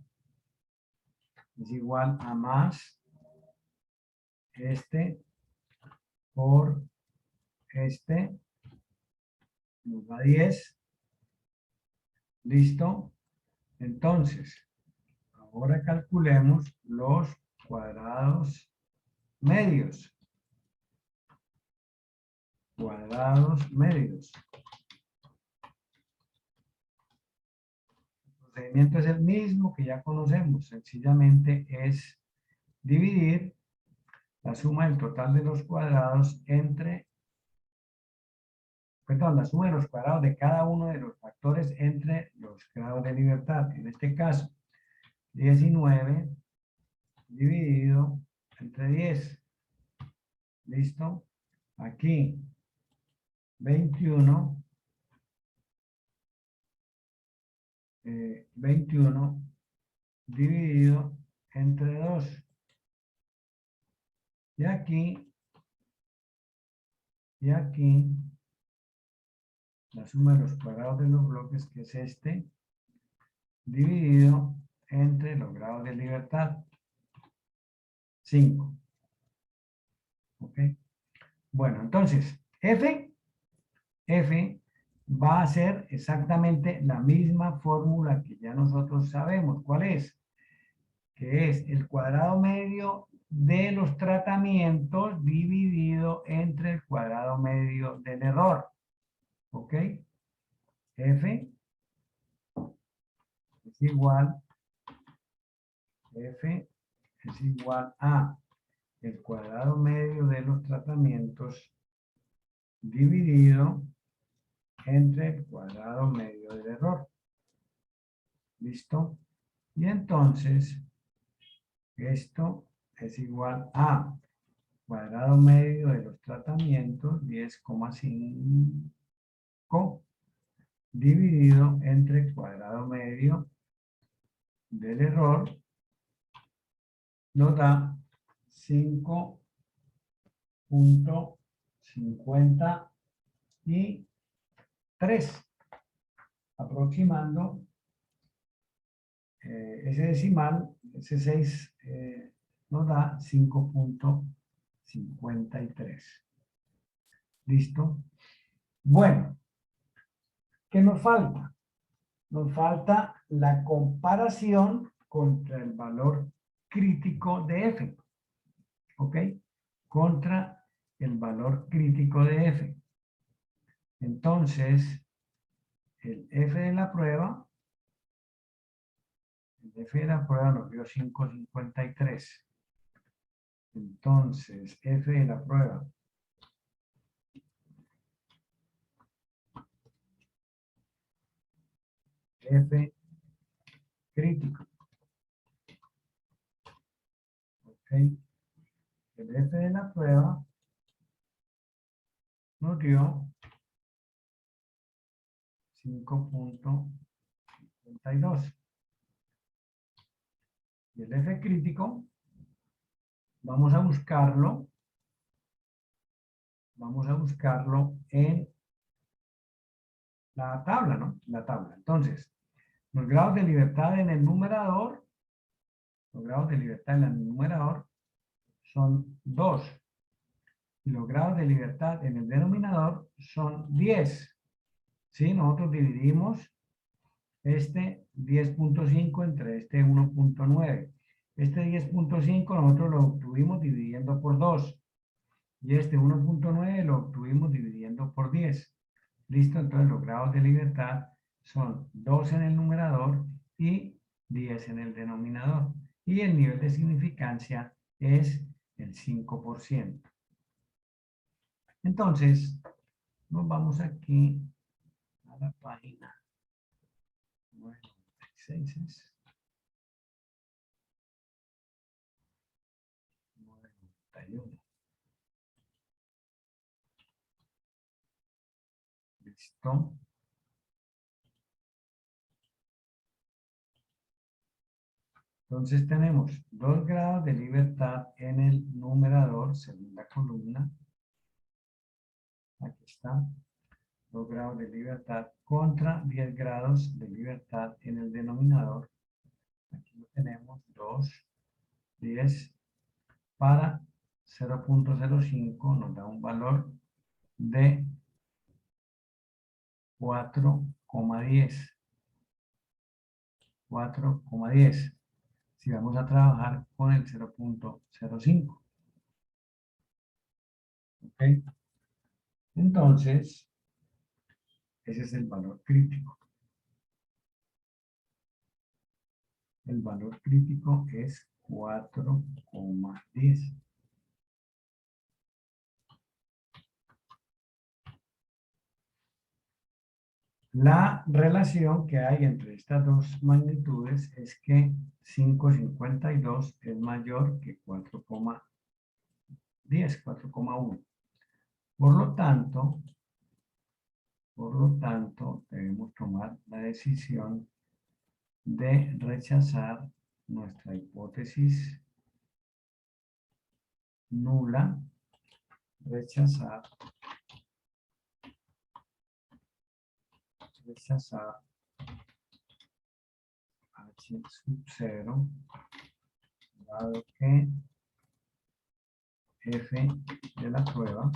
Speaker 1: es igual a más este por este, nos da 10. ¿Listo? Entonces, ahora calculemos los cuadrados medios. Cuadrados medios. El procedimiento es el mismo que ya conocemos. Sencillamente es dividir la suma del total de los cuadrados la suma de los cuadrados de cada uno de los factores entre los grados de libertad. En este caso, 19 dividido entre 10. ¿Listo? Aquí, 21 dividido entre 2. Y aquí, la suma de los cuadrados de los bloques, que es este, dividido entre los grados de libertad. 5. ¿Ok? Bueno, entonces, F va a ser exactamente la misma fórmula que ya nosotros sabemos. ¿Cuál es? Que es el cuadrado medio de los tratamientos dividido entre el cuadrado medio del error. ¿Ok? F es igual a el cuadrado medio de los tratamientos dividido entre el cuadrado medio del error. ¿Listo? Y entonces, esto es igual a cuadrado medio de los tratamientos, 10,5, dividido entre el cuadrado medio del error, nos da 5.53, aproximando ese decimal, ese 6 nos da 5.53. ¿Listo? Bueno, ¿Qué nos falta? Nos falta la comparación contra el valor crítico de F. ¿Ok? Contra el valor crítico de F. Entonces, el F de la prueba nos dio 5.53. Entonces, F de la prueba F crítico. ¿Ok? El F de la prueba nos dio 5.52. Y el F crítico, vamos a buscarlo en la tabla, ¿no? La tabla. Entonces, los grados de libertad en el numerador, son 2. Y los grados de libertad en el denominador son 10. ¿Sí? Nosotros dividimos este 10.5 entre este 1.9. Este 10.5 nosotros lo obtuvimos dividiendo por 2. Y este 1.9 lo obtuvimos dividiendo por 10. ¿Listo? Entonces los grados de libertad son 2 en el numerador y 10 en el denominador. Y el nivel de significancia es el 5%. Entonces, nos vamos aquí a la página 96. 91. ¿Listo? Entonces tenemos 2 grados de libertad en el numerador, segunda columna. Aquí está. 2 grados de libertad contra 10 grados de libertad en el denominador. Aquí lo tenemos, 2, 10, para 0.05 nos da un valor de 4,10. 4,10. Si vamos a trabajar con el 0.05. ¿Ok? Entonces, ese es el valor crítico. El valor crítico es 4,10. La relación que hay entre estas dos magnitudes es que 5,52 es mayor que 4,10, 4,1. Por lo tanto, debemos tomar la decisión de rechazar nuestra hipótesis nula, rechazar H sub 0, dado que F de la prueba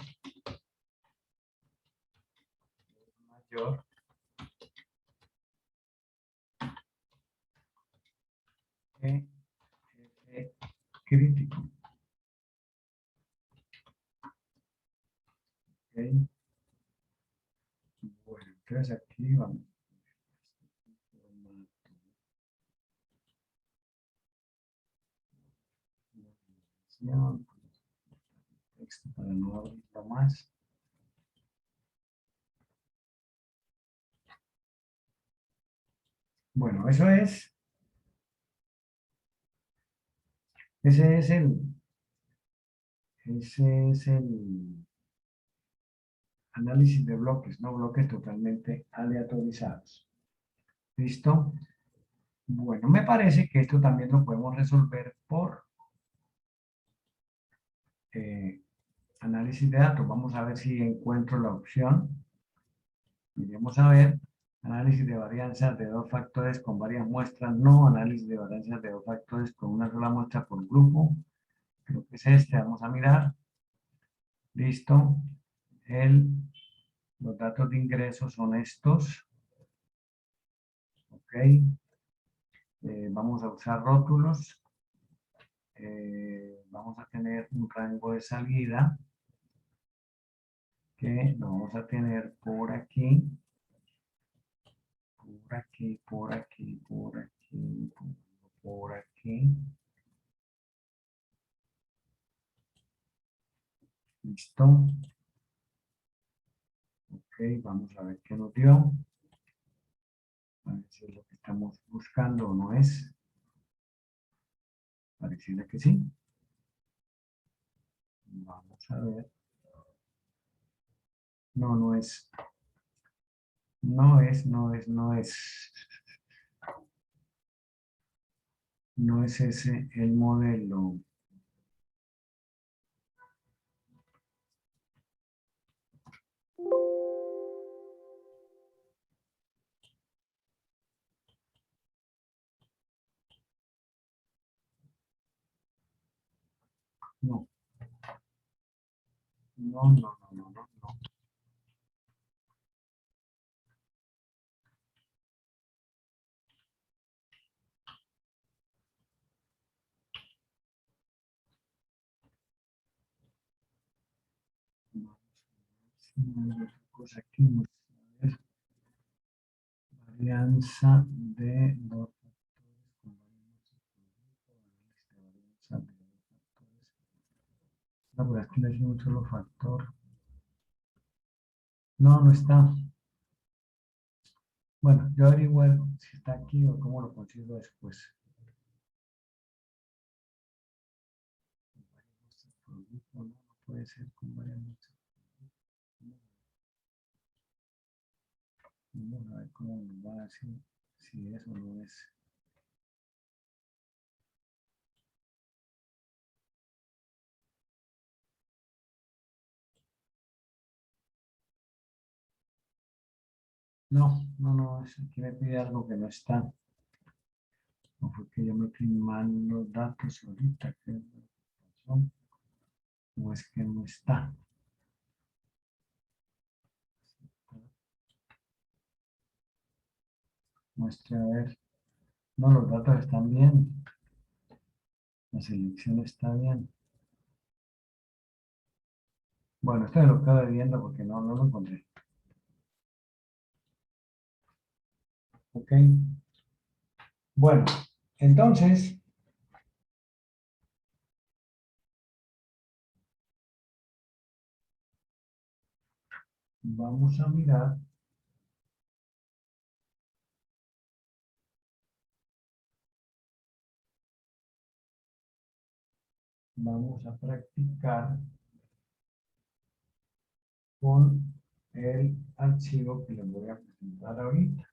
Speaker 1: es mayor que F crítico. Okay. Bueno, entonces aquí vamos. Texto para no abrirlo más. Bueno, ese es el análisis de bloques, no bloques totalmente aleatorizados. ¿Listo? Bueno, me parece que esto también lo podemos resolver por análisis de datos. Vamos a ver si encuentro la opción. Miremos a ver. Análisis de varianzas de 2 factores con varias muestras. No, análisis de varianzas de 2 factores con una sola muestra por grupo. Creo que es este. Vamos a mirar. Listo. Los datos de ingreso son estos. Ok. Vamos a usar rótulos. Vamos a tener un rango de salida que lo vamos a tener por aquí, por aquí, por aquí, por aquí, por aquí. Listo. Ok, vamos a ver qué nos dio. A ver si es lo que estamos buscando o no es. Pareciera que sí. Vamos a ver. No, no es. No es, no es, no es. No es ese el modelo. No. No, no, no, no, no, no. Vamos a ver si hay otra cosa aquí. Vamos a ver. Varianza de dos factores con varianza de dos factores. No, pero aquí no es un solo factor. No, no está. Bueno, yo averiguo si está aquí o cómo lo consigo después. No, no puede ser con varianza. Vamos a ver cómo nos va a decir si eso no es. No, no, no, aquí me pide algo que no está. No fue que yo metí mal los datos ahorita, que es lo que pasó. O es que no está. Muestre a ver. No, los datos están bien. La selección está bien. Bueno, esto lo estaba viendo porque no lo encontré. Ok. Bueno, entonces, vamos a mirar. Vamos a practicar con el archivo que les voy a presentar ahorita.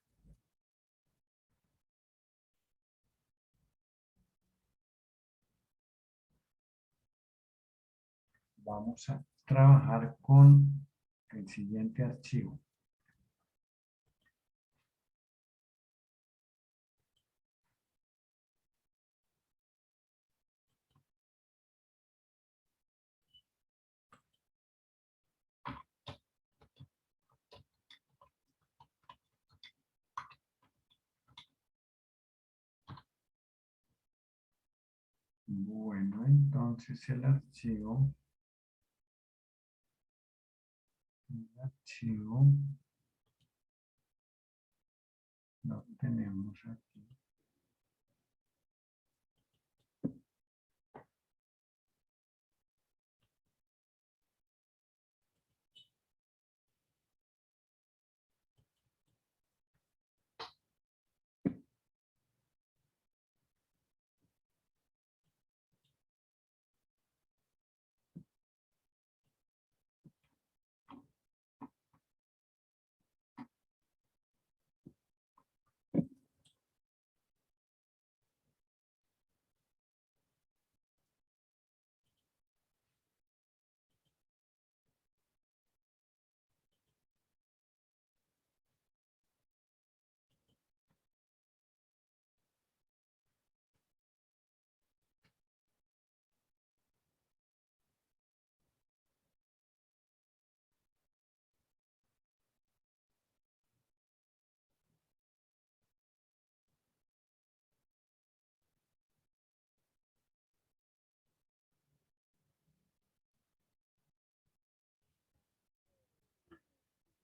Speaker 1: Vamos a trabajar con el siguiente archivo. Bueno, entonces el archivo lo tenemos aquí.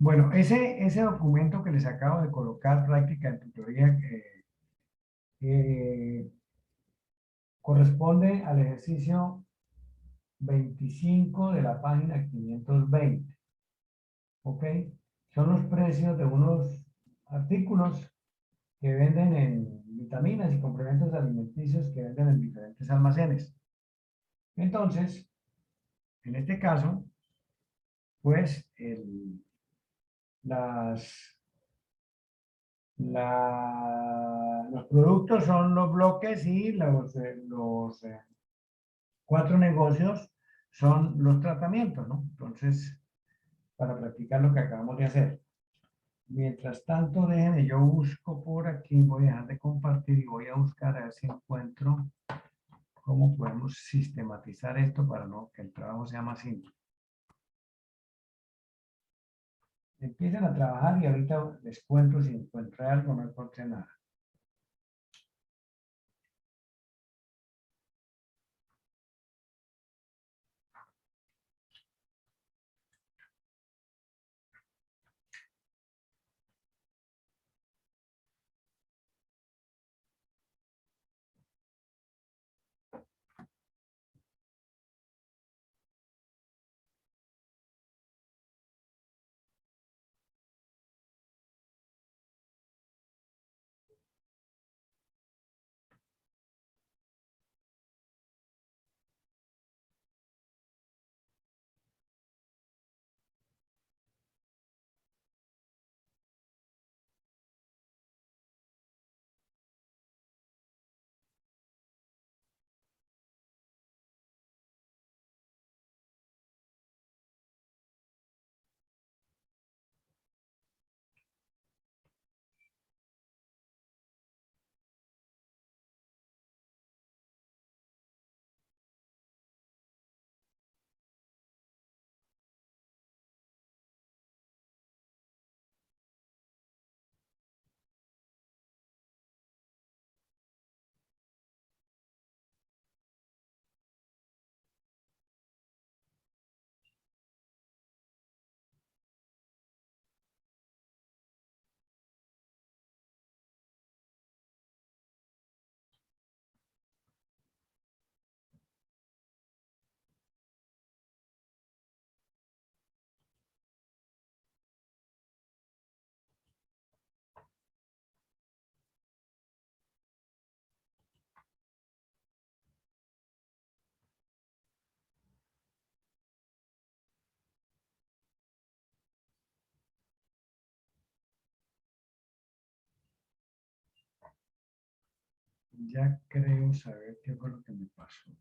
Speaker 1: Bueno, ese documento que les acabo de colocar, práctica en tutoría, ese documento que les acabo de colocar, práctica en tutoría, corresponde al ejercicio 25 de la página 520. ¿Ok? Son los precios de unos artículos que venden en vitaminas y complementos alimenticios que venden en diferentes almacenes. Entonces, en este caso, pues los productos son los bloques y los 4 negocios son los tratamientos, ¿no? Entonces, para practicar lo que acabamos de hacer. Mientras tanto, déjenme, yo busco por aquí, voy a dejar de compartir y voy a buscar a ver si encuentro cómo podemos sistematizar esto para que el trabajo sea más simple. Empiezan a trabajar y ahorita les cuento si encontré algo o no encontré nada. Ya creo saber qué fue lo que me pasó.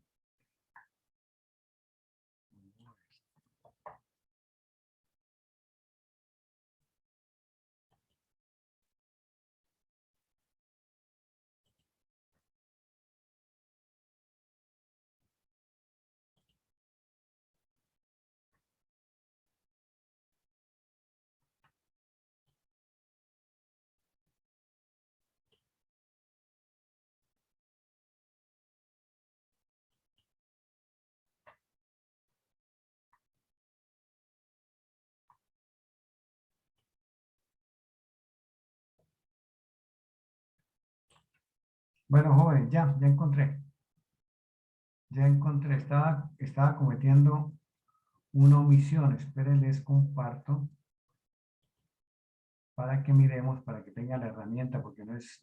Speaker 1: Bueno, jóvenes, ya encontré. Ya encontré, estaba cometiendo una omisión. Esperen, les comparto para que miremos, para que tenga la herramienta, porque no es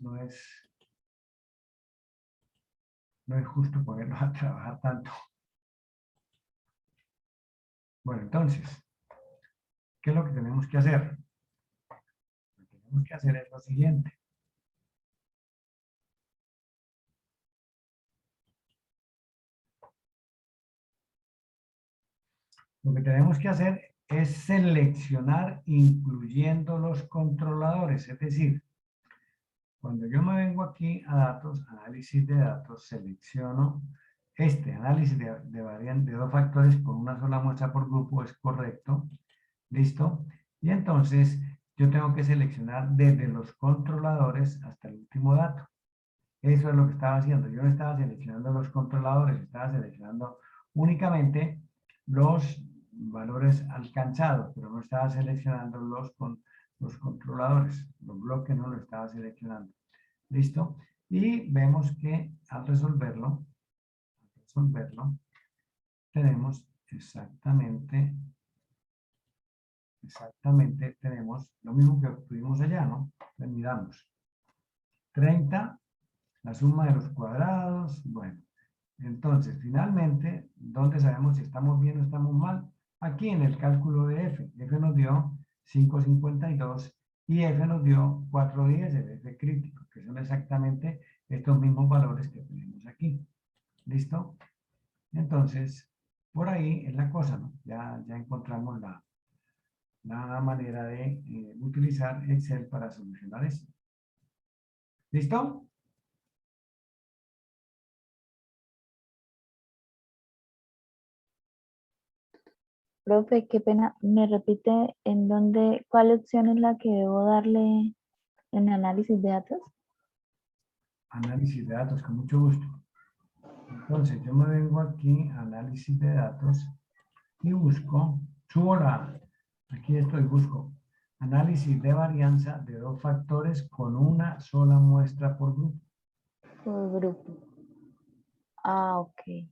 Speaker 1: justo ponerlos a trabajar tanto. Bueno, entonces, ¿qué es lo que tenemos que hacer? Lo que tenemos que hacer es lo siguiente. Lo que tenemos que hacer es seleccionar incluyendo los controladores, es decir, cuando yo me vengo aquí a datos, análisis de datos, selecciono este análisis de dos factores con una sola muestra por grupo es correcto, ¿listo? Y entonces yo tengo que seleccionar desde los controladores hasta el último dato. Eso es lo que estaba haciendo. Yo no estaba seleccionando los controladores, estaba seleccionando únicamente valores alcanzados, pero no estaba seleccionando los controladores. Los bloques no lo estaba seleccionando. ¿Listo? Y vemos que al resolverlo, tenemos exactamente tenemos lo mismo que obtuvimos allá, ¿no? Entonces miramos. 30, la suma de los cuadrados, bueno. Entonces, finalmente, ¿dónde sabemos si estamos bien o estamos mal? Aquí en el cálculo de F. F nos dio 5,52 y F nos dio 4,10, el F crítico, que son exactamente estos mismos valores que tenemos aquí. ¿Listo? Entonces, por ahí es la cosa, ¿no? Ya encontramos la manera de utilizar Excel para solucionar eso. ¿Listo?
Speaker 4: Profe, qué pena, ¿me repite en dónde, cuál opción es la que debo darle en análisis de datos?
Speaker 1: Análisis de datos, con mucho gusto. Entonces, yo me vengo aquí a análisis de datos y busco, aquí estoy, busco análisis de varianza de 2 factores con una sola muestra por grupo.
Speaker 4: Por grupo. Ah, ok.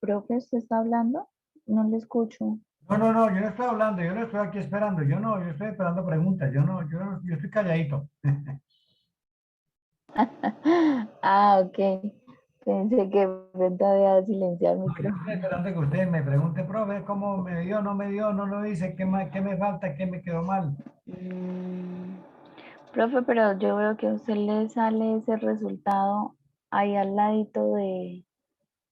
Speaker 4: Profe, ¿usted está hablando? No le escucho.
Speaker 1: No, yo no estoy hablando, yo no estoy aquí esperando, yo estoy esperando preguntas, yo estoy calladito.
Speaker 4: Ah, ok. Pensé que de pronto había silenciado el
Speaker 1: No, yo estoy
Speaker 4: micrófono.
Speaker 1: esperando que usted me pregunte, profe, ¿cómo me dio, no me dio, no lo hice, qué me falta, qué me quedó mal?
Speaker 4: Mm, profe, pero yo veo que a usted le sale ese resultado ahí al ladito de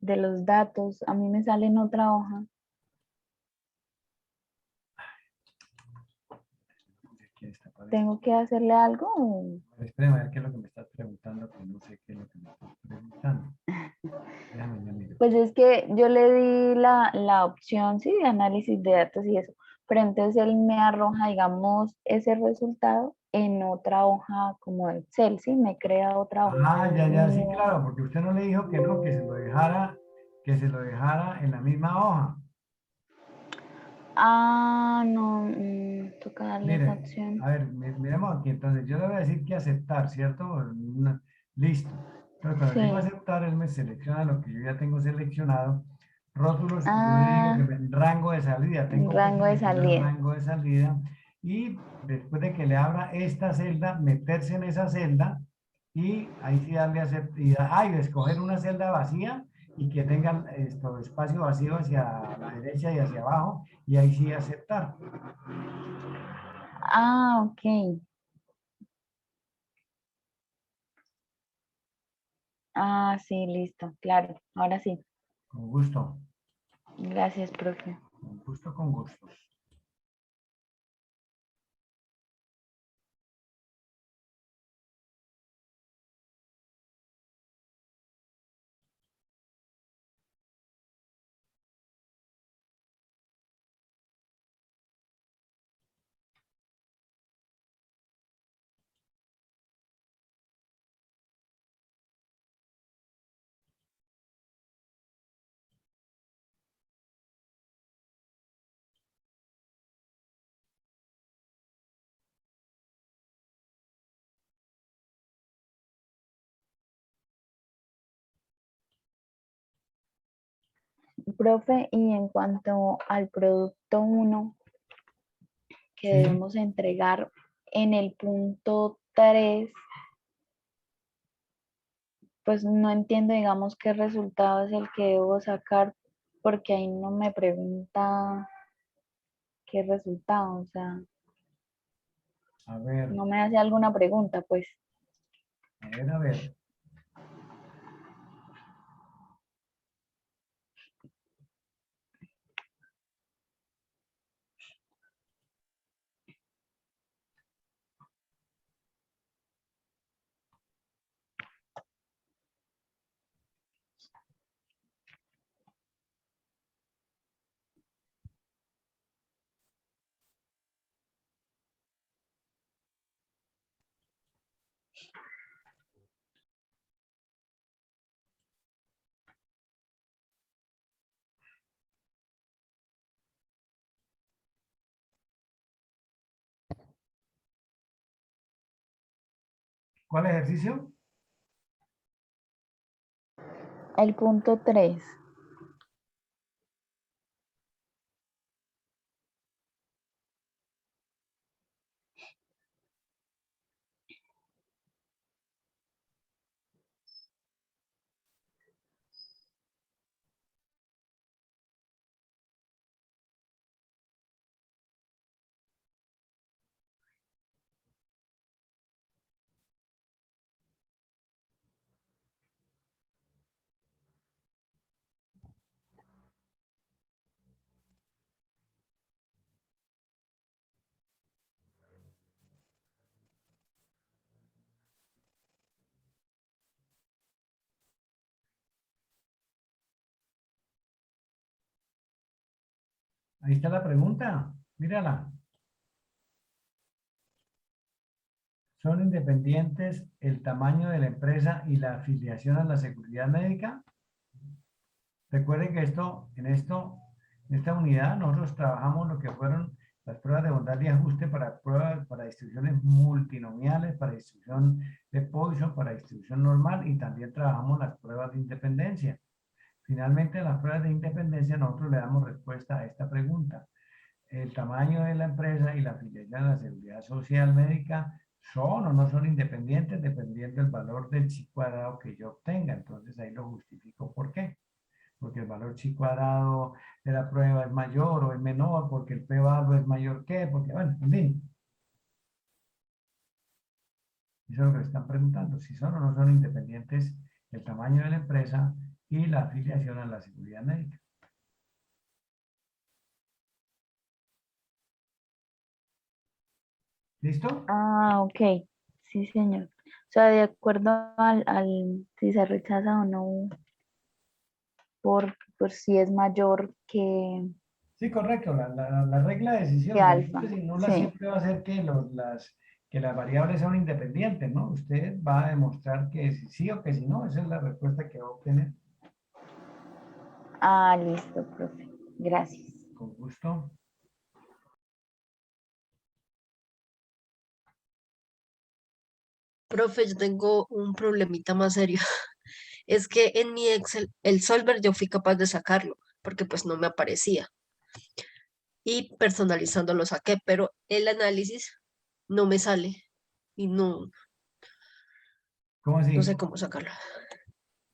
Speaker 4: los datos. A mí me sale en otra hoja.
Speaker 1: ¿Qué está padre?
Speaker 4: ¿Tengo que hacerle algo?
Speaker 1: Espérame a ver qué es lo que me estás preguntando, que no sé qué es lo que me estás preguntando. Déjame, ya miro.
Speaker 4: Pues es que yo le di la opción, sí, de análisis de datos y eso, pero entonces él me arroja, digamos, ese resultado en otra hoja como Excel, sí, me crea otra hoja.
Speaker 1: Ah, ya, sí, claro, porque usted no le dijo que no, que se lo dejara en la misma hoja.
Speaker 4: Ah, no, toca darle esa
Speaker 1: Mire,
Speaker 4: opción.
Speaker 1: a ver, miremos aquí. Entonces, yo le voy a decir que aceptar, ¿cierto? Listo. Entonces, cuando le digo
Speaker 4: Sí.
Speaker 1: aceptar, él me selecciona lo que yo ya tengo seleccionado. Rótulos, y yo le digo que
Speaker 4: Ah,
Speaker 1: rango de salida. Tengo que
Speaker 4: rango de
Speaker 1: seleccionar
Speaker 4: salida.
Speaker 1: rango de salida. Y después de que le abra esta celda, meterse en esa celda y ahí sí darle a aceptar. Y escoger una celda vacía y que tenga esto, espacio vacío hacia la derecha y hacia abajo. Y ahí sí aceptar.
Speaker 4: Ah, ok. Ah, sí, listo, claro. Ahora sí.
Speaker 1: Con gusto.
Speaker 4: Gracias, profe.
Speaker 1: Con gusto, con gusto.
Speaker 4: Profe, y en cuanto al producto 1 que
Speaker 1: Sí.
Speaker 4: debemos entregar en el punto 3, pues no entiendo, digamos, qué resultado es el que debo sacar, porque ahí no me pregunta qué resultado, o sea,
Speaker 1: A ver,
Speaker 4: no me hace alguna pregunta, pues.
Speaker 1: a ver. ¿Cuál ejercicio?
Speaker 4: El punto 3.
Speaker 1: Ahí está la pregunta. Mírala. ¿Son independientes el tamaño de la empresa y la afiliación a la seguridad médica? Recuerden que en esta unidad, nosotros trabajamos lo que fueron las pruebas de bondad y ajuste para pruebas, para distribuciones multinomiales, para distribución de Poisson, para distribución normal y también trabajamos las pruebas de independencia. Finalmente, en las pruebas de independencia, nosotros le damos respuesta a esta pregunta. ¿El tamaño de la empresa y la afiliación a la seguridad social médica son o no son independientes dependiendo del valor del chi cuadrado que yo obtenga? Entonces ahí lo justifico. ¿Por qué? Porque el valor chi cuadrado de la prueba es mayor o es menor, porque el p valor es mayor que, porque, bueno, en fin. Eso es lo que le están preguntando, si son o no son independientes el tamaño de la empresa y la afiliación a la seguridad médica. ¿Listo?
Speaker 4: Ah, ok. Sí, señor. O sea, de acuerdo si se rechaza o no, por si es mayor
Speaker 1: Sí, correcto. La regla de
Speaker 4: que
Speaker 1: decisión, la
Speaker 4: alfa.
Speaker 1: regla nula
Speaker 4: Sí.
Speaker 1: siempre va a ser que las variables son independientes, ¿no? Usted va a demostrar que si sí o que si no, esa es la respuesta que va a obtener.
Speaker 4: Ah, listo, profe. Gracias.
Speaker 1: Con gusto.
Speaker 5: Profe, yo tengo un problemita más serio. Es que en mi Excel, el Solver yo fui capaz de sacarlo, porque pues no me aparecía. Y personalizando lo saqué, pero el análisis no me sale. Y
Speaker 1: ¿Cómo
Speaker 5: no
Speaker 1: así?
Speaker 5: sé cómo sacarlo.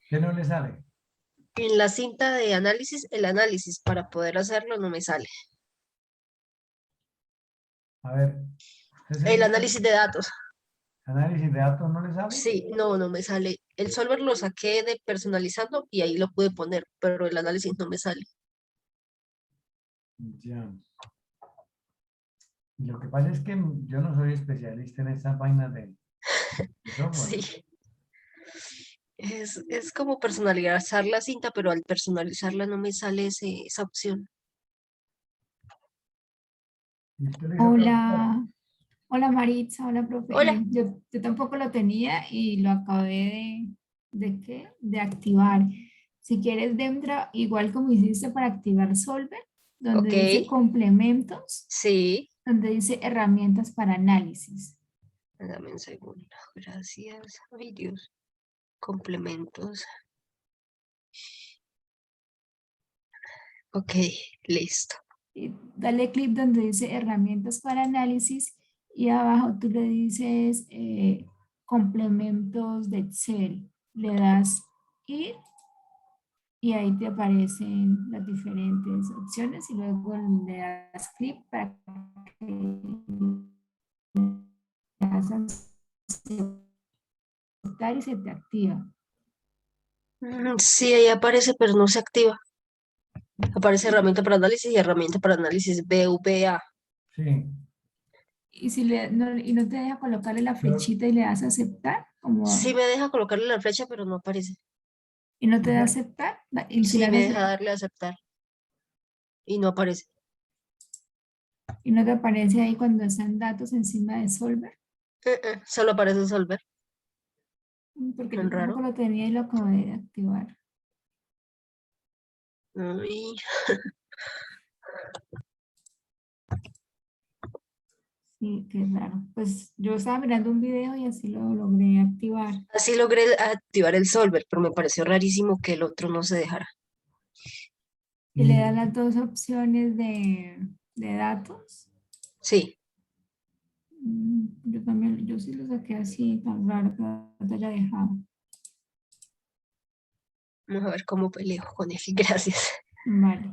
Speaker 1: ¿Qué no le sale?
Speaker 5: En la cinta de análisis, el análisis para poder hacerlo no me sale.
Speaker 1: A ver, ¿usted
Speaker 5: El
Speaker 1: seguro
Speaker 5: análisis de datos,
Speaker 1: análisis de datos no le sale?
Speaker 5: sí, no me sale. El Solver lo saqué de personalizando y ahí lo pude poner, pero el análisis no me sale.
Speaker 1: Ya. Y lo que pasa es que yo no soy especialista en esas vainas de software.
Speaker 5: Sí. Es como personalizar la cinta, pero al personalizarla no me sale esa opción.
Speaker 1: ¿Y usted lo hizo profesor?
Speaker 6: Hola, hola Maritza, hola profe.
Speaker 5: Hola.
Speaker 6: Yo tampoco lo tenía y lo acabé ¿qué? De activar. Si quieres, Dentro, igual como hiciste para activar Solver, donde
Speaker 5: Ok,
Speaker 6: dice complementos,
Speaker 5: sí.
Speaker 6: donde dice herramientas para análisis.
Speaker 5: Dame un segundo. Gracias. Ay, Dios. Complementos. Ok, listo.
Speaker 6: Y dale clic donde dice herramientas para análisis y abajo tú le dices complementos de Excel. Le das ir y ahí te aparecen las diferentes opciones y luego le das clic para que le das a aceptar y se te activa.
Speaker 5: Sí, ahí aparece, pero no se activa. Aparece herramienta para análisis y herramienta para análisis BVA.
Speaker 1: Sí.
Speaker 6: Y si y no te deja colocarle la
Speaker 1: Pero,
Speaker 6: flechita y le das a aceptar,
Speaker 5: Sí me deja colocarle la flecha, pero no aparece.
Speaker 6: y no te da a aceptar, y si le
Speaker 5: Sí me
Speaker 6: das
Speaker 5: deja darle a aceptar y no aparece.
Speaker 6: y no te aparece ahí cuando están datos encima de Solver,
Speaker 5: Solo aparece Solver.
Speaker 6: porque
Speaker 5: Tan
Speaker 6: yo tampoco
Speaker 5: raro.
Speaker 6: lo tenía y lo acabé de activar.
Speaker 5: Uy,
Speaker 6: Sí, qué raro. Pues yo estaba mirando un video y así lo logré activar.
Speaker 5: así logré activar el Solver, pero me pareció rarísimo que el otro no se dejara.
Speaker 6: Y le da
Speaker 1: y,
Speaker 6: las dos opciones de datos.
Speaker 5: Sí,
Speaker 6: Yo también, yo sí lo saqué así, tan raro que no te haya dejado.
Speaker 5: vamos a ver cómo peleo con él. Gracias.
Speaker 6: Vale.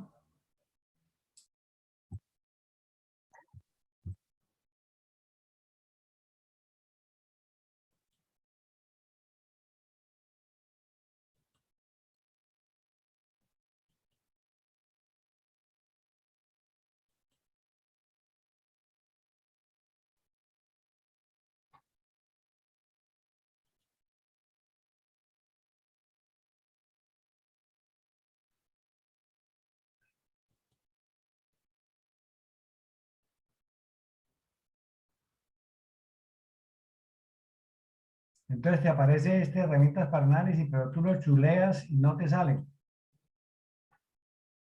Speaker 1: entonces te aparece este herramientas para análisis, pero tú lo chuleas y no te sale.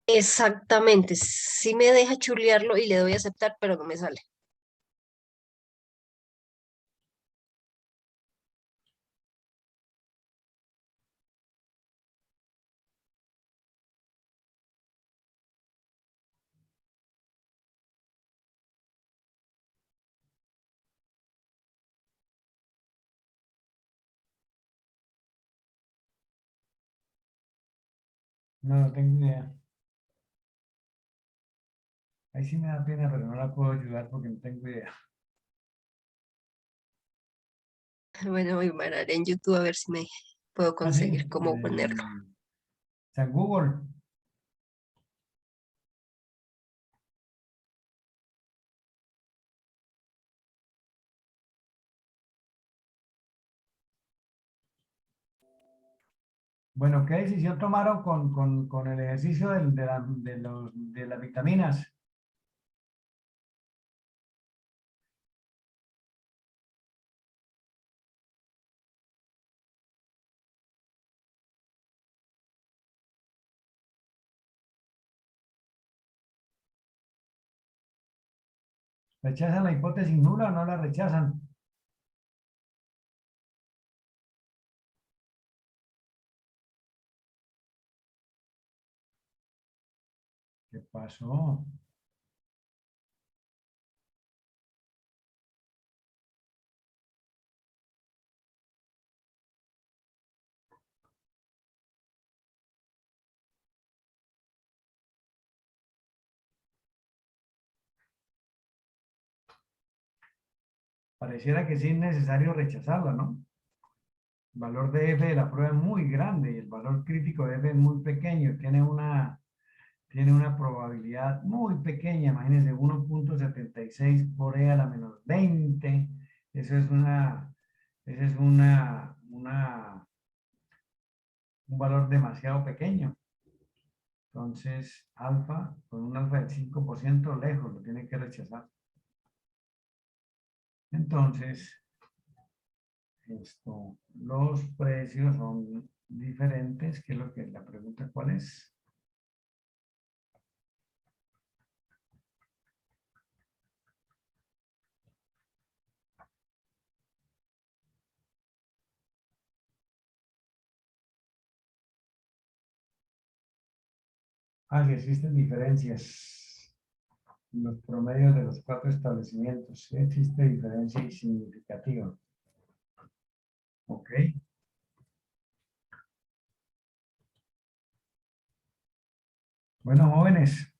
Speaker 5: Exactamente. Sí me deja chulearlo y le doy a aceptar, pero no me sale.
Speaker 1: No, no tengo idea. Ahí sí me da pena, pero no la puedo ayudar porque no tengo idea.
Speaker 5: Bueno, voy a mirar en YouTube a ver si me puedo
Speaker 1: Ah, sí.
Speaker 5: conseguir cómo ponerlo.
Speaker 1: Está en Google. Bueno, ¿qué decisión tomaron con el ejercicio de las vitaminas? ¿Rechazan la hipótesis nula o no la rechazan? ¿Qué pasó? Pareciera que sí es necesario rechazarla, ¿no? El valor de f de la prueba es muy grande y el valor crítico de f es muy pequeño. Tiene una probabilidad muy pequeña, imagínense, 1.76 por e a la menos 20. Eso es ese es un valor demasiado pequeño. Entonces, alfa, con un alfa del 5%, lejos, lo tiene que rechazar. Entonces, los precios son diferentes, que es lo que la pregunta, ¿cuál es? Ah, que existen diferencias en los promedios de los 4 establecimientos. Sí existe diferencia significativa. Ok. Bueno, jóvenes.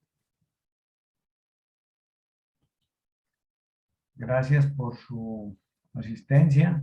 Speaker 1: Gracias por su asistencia.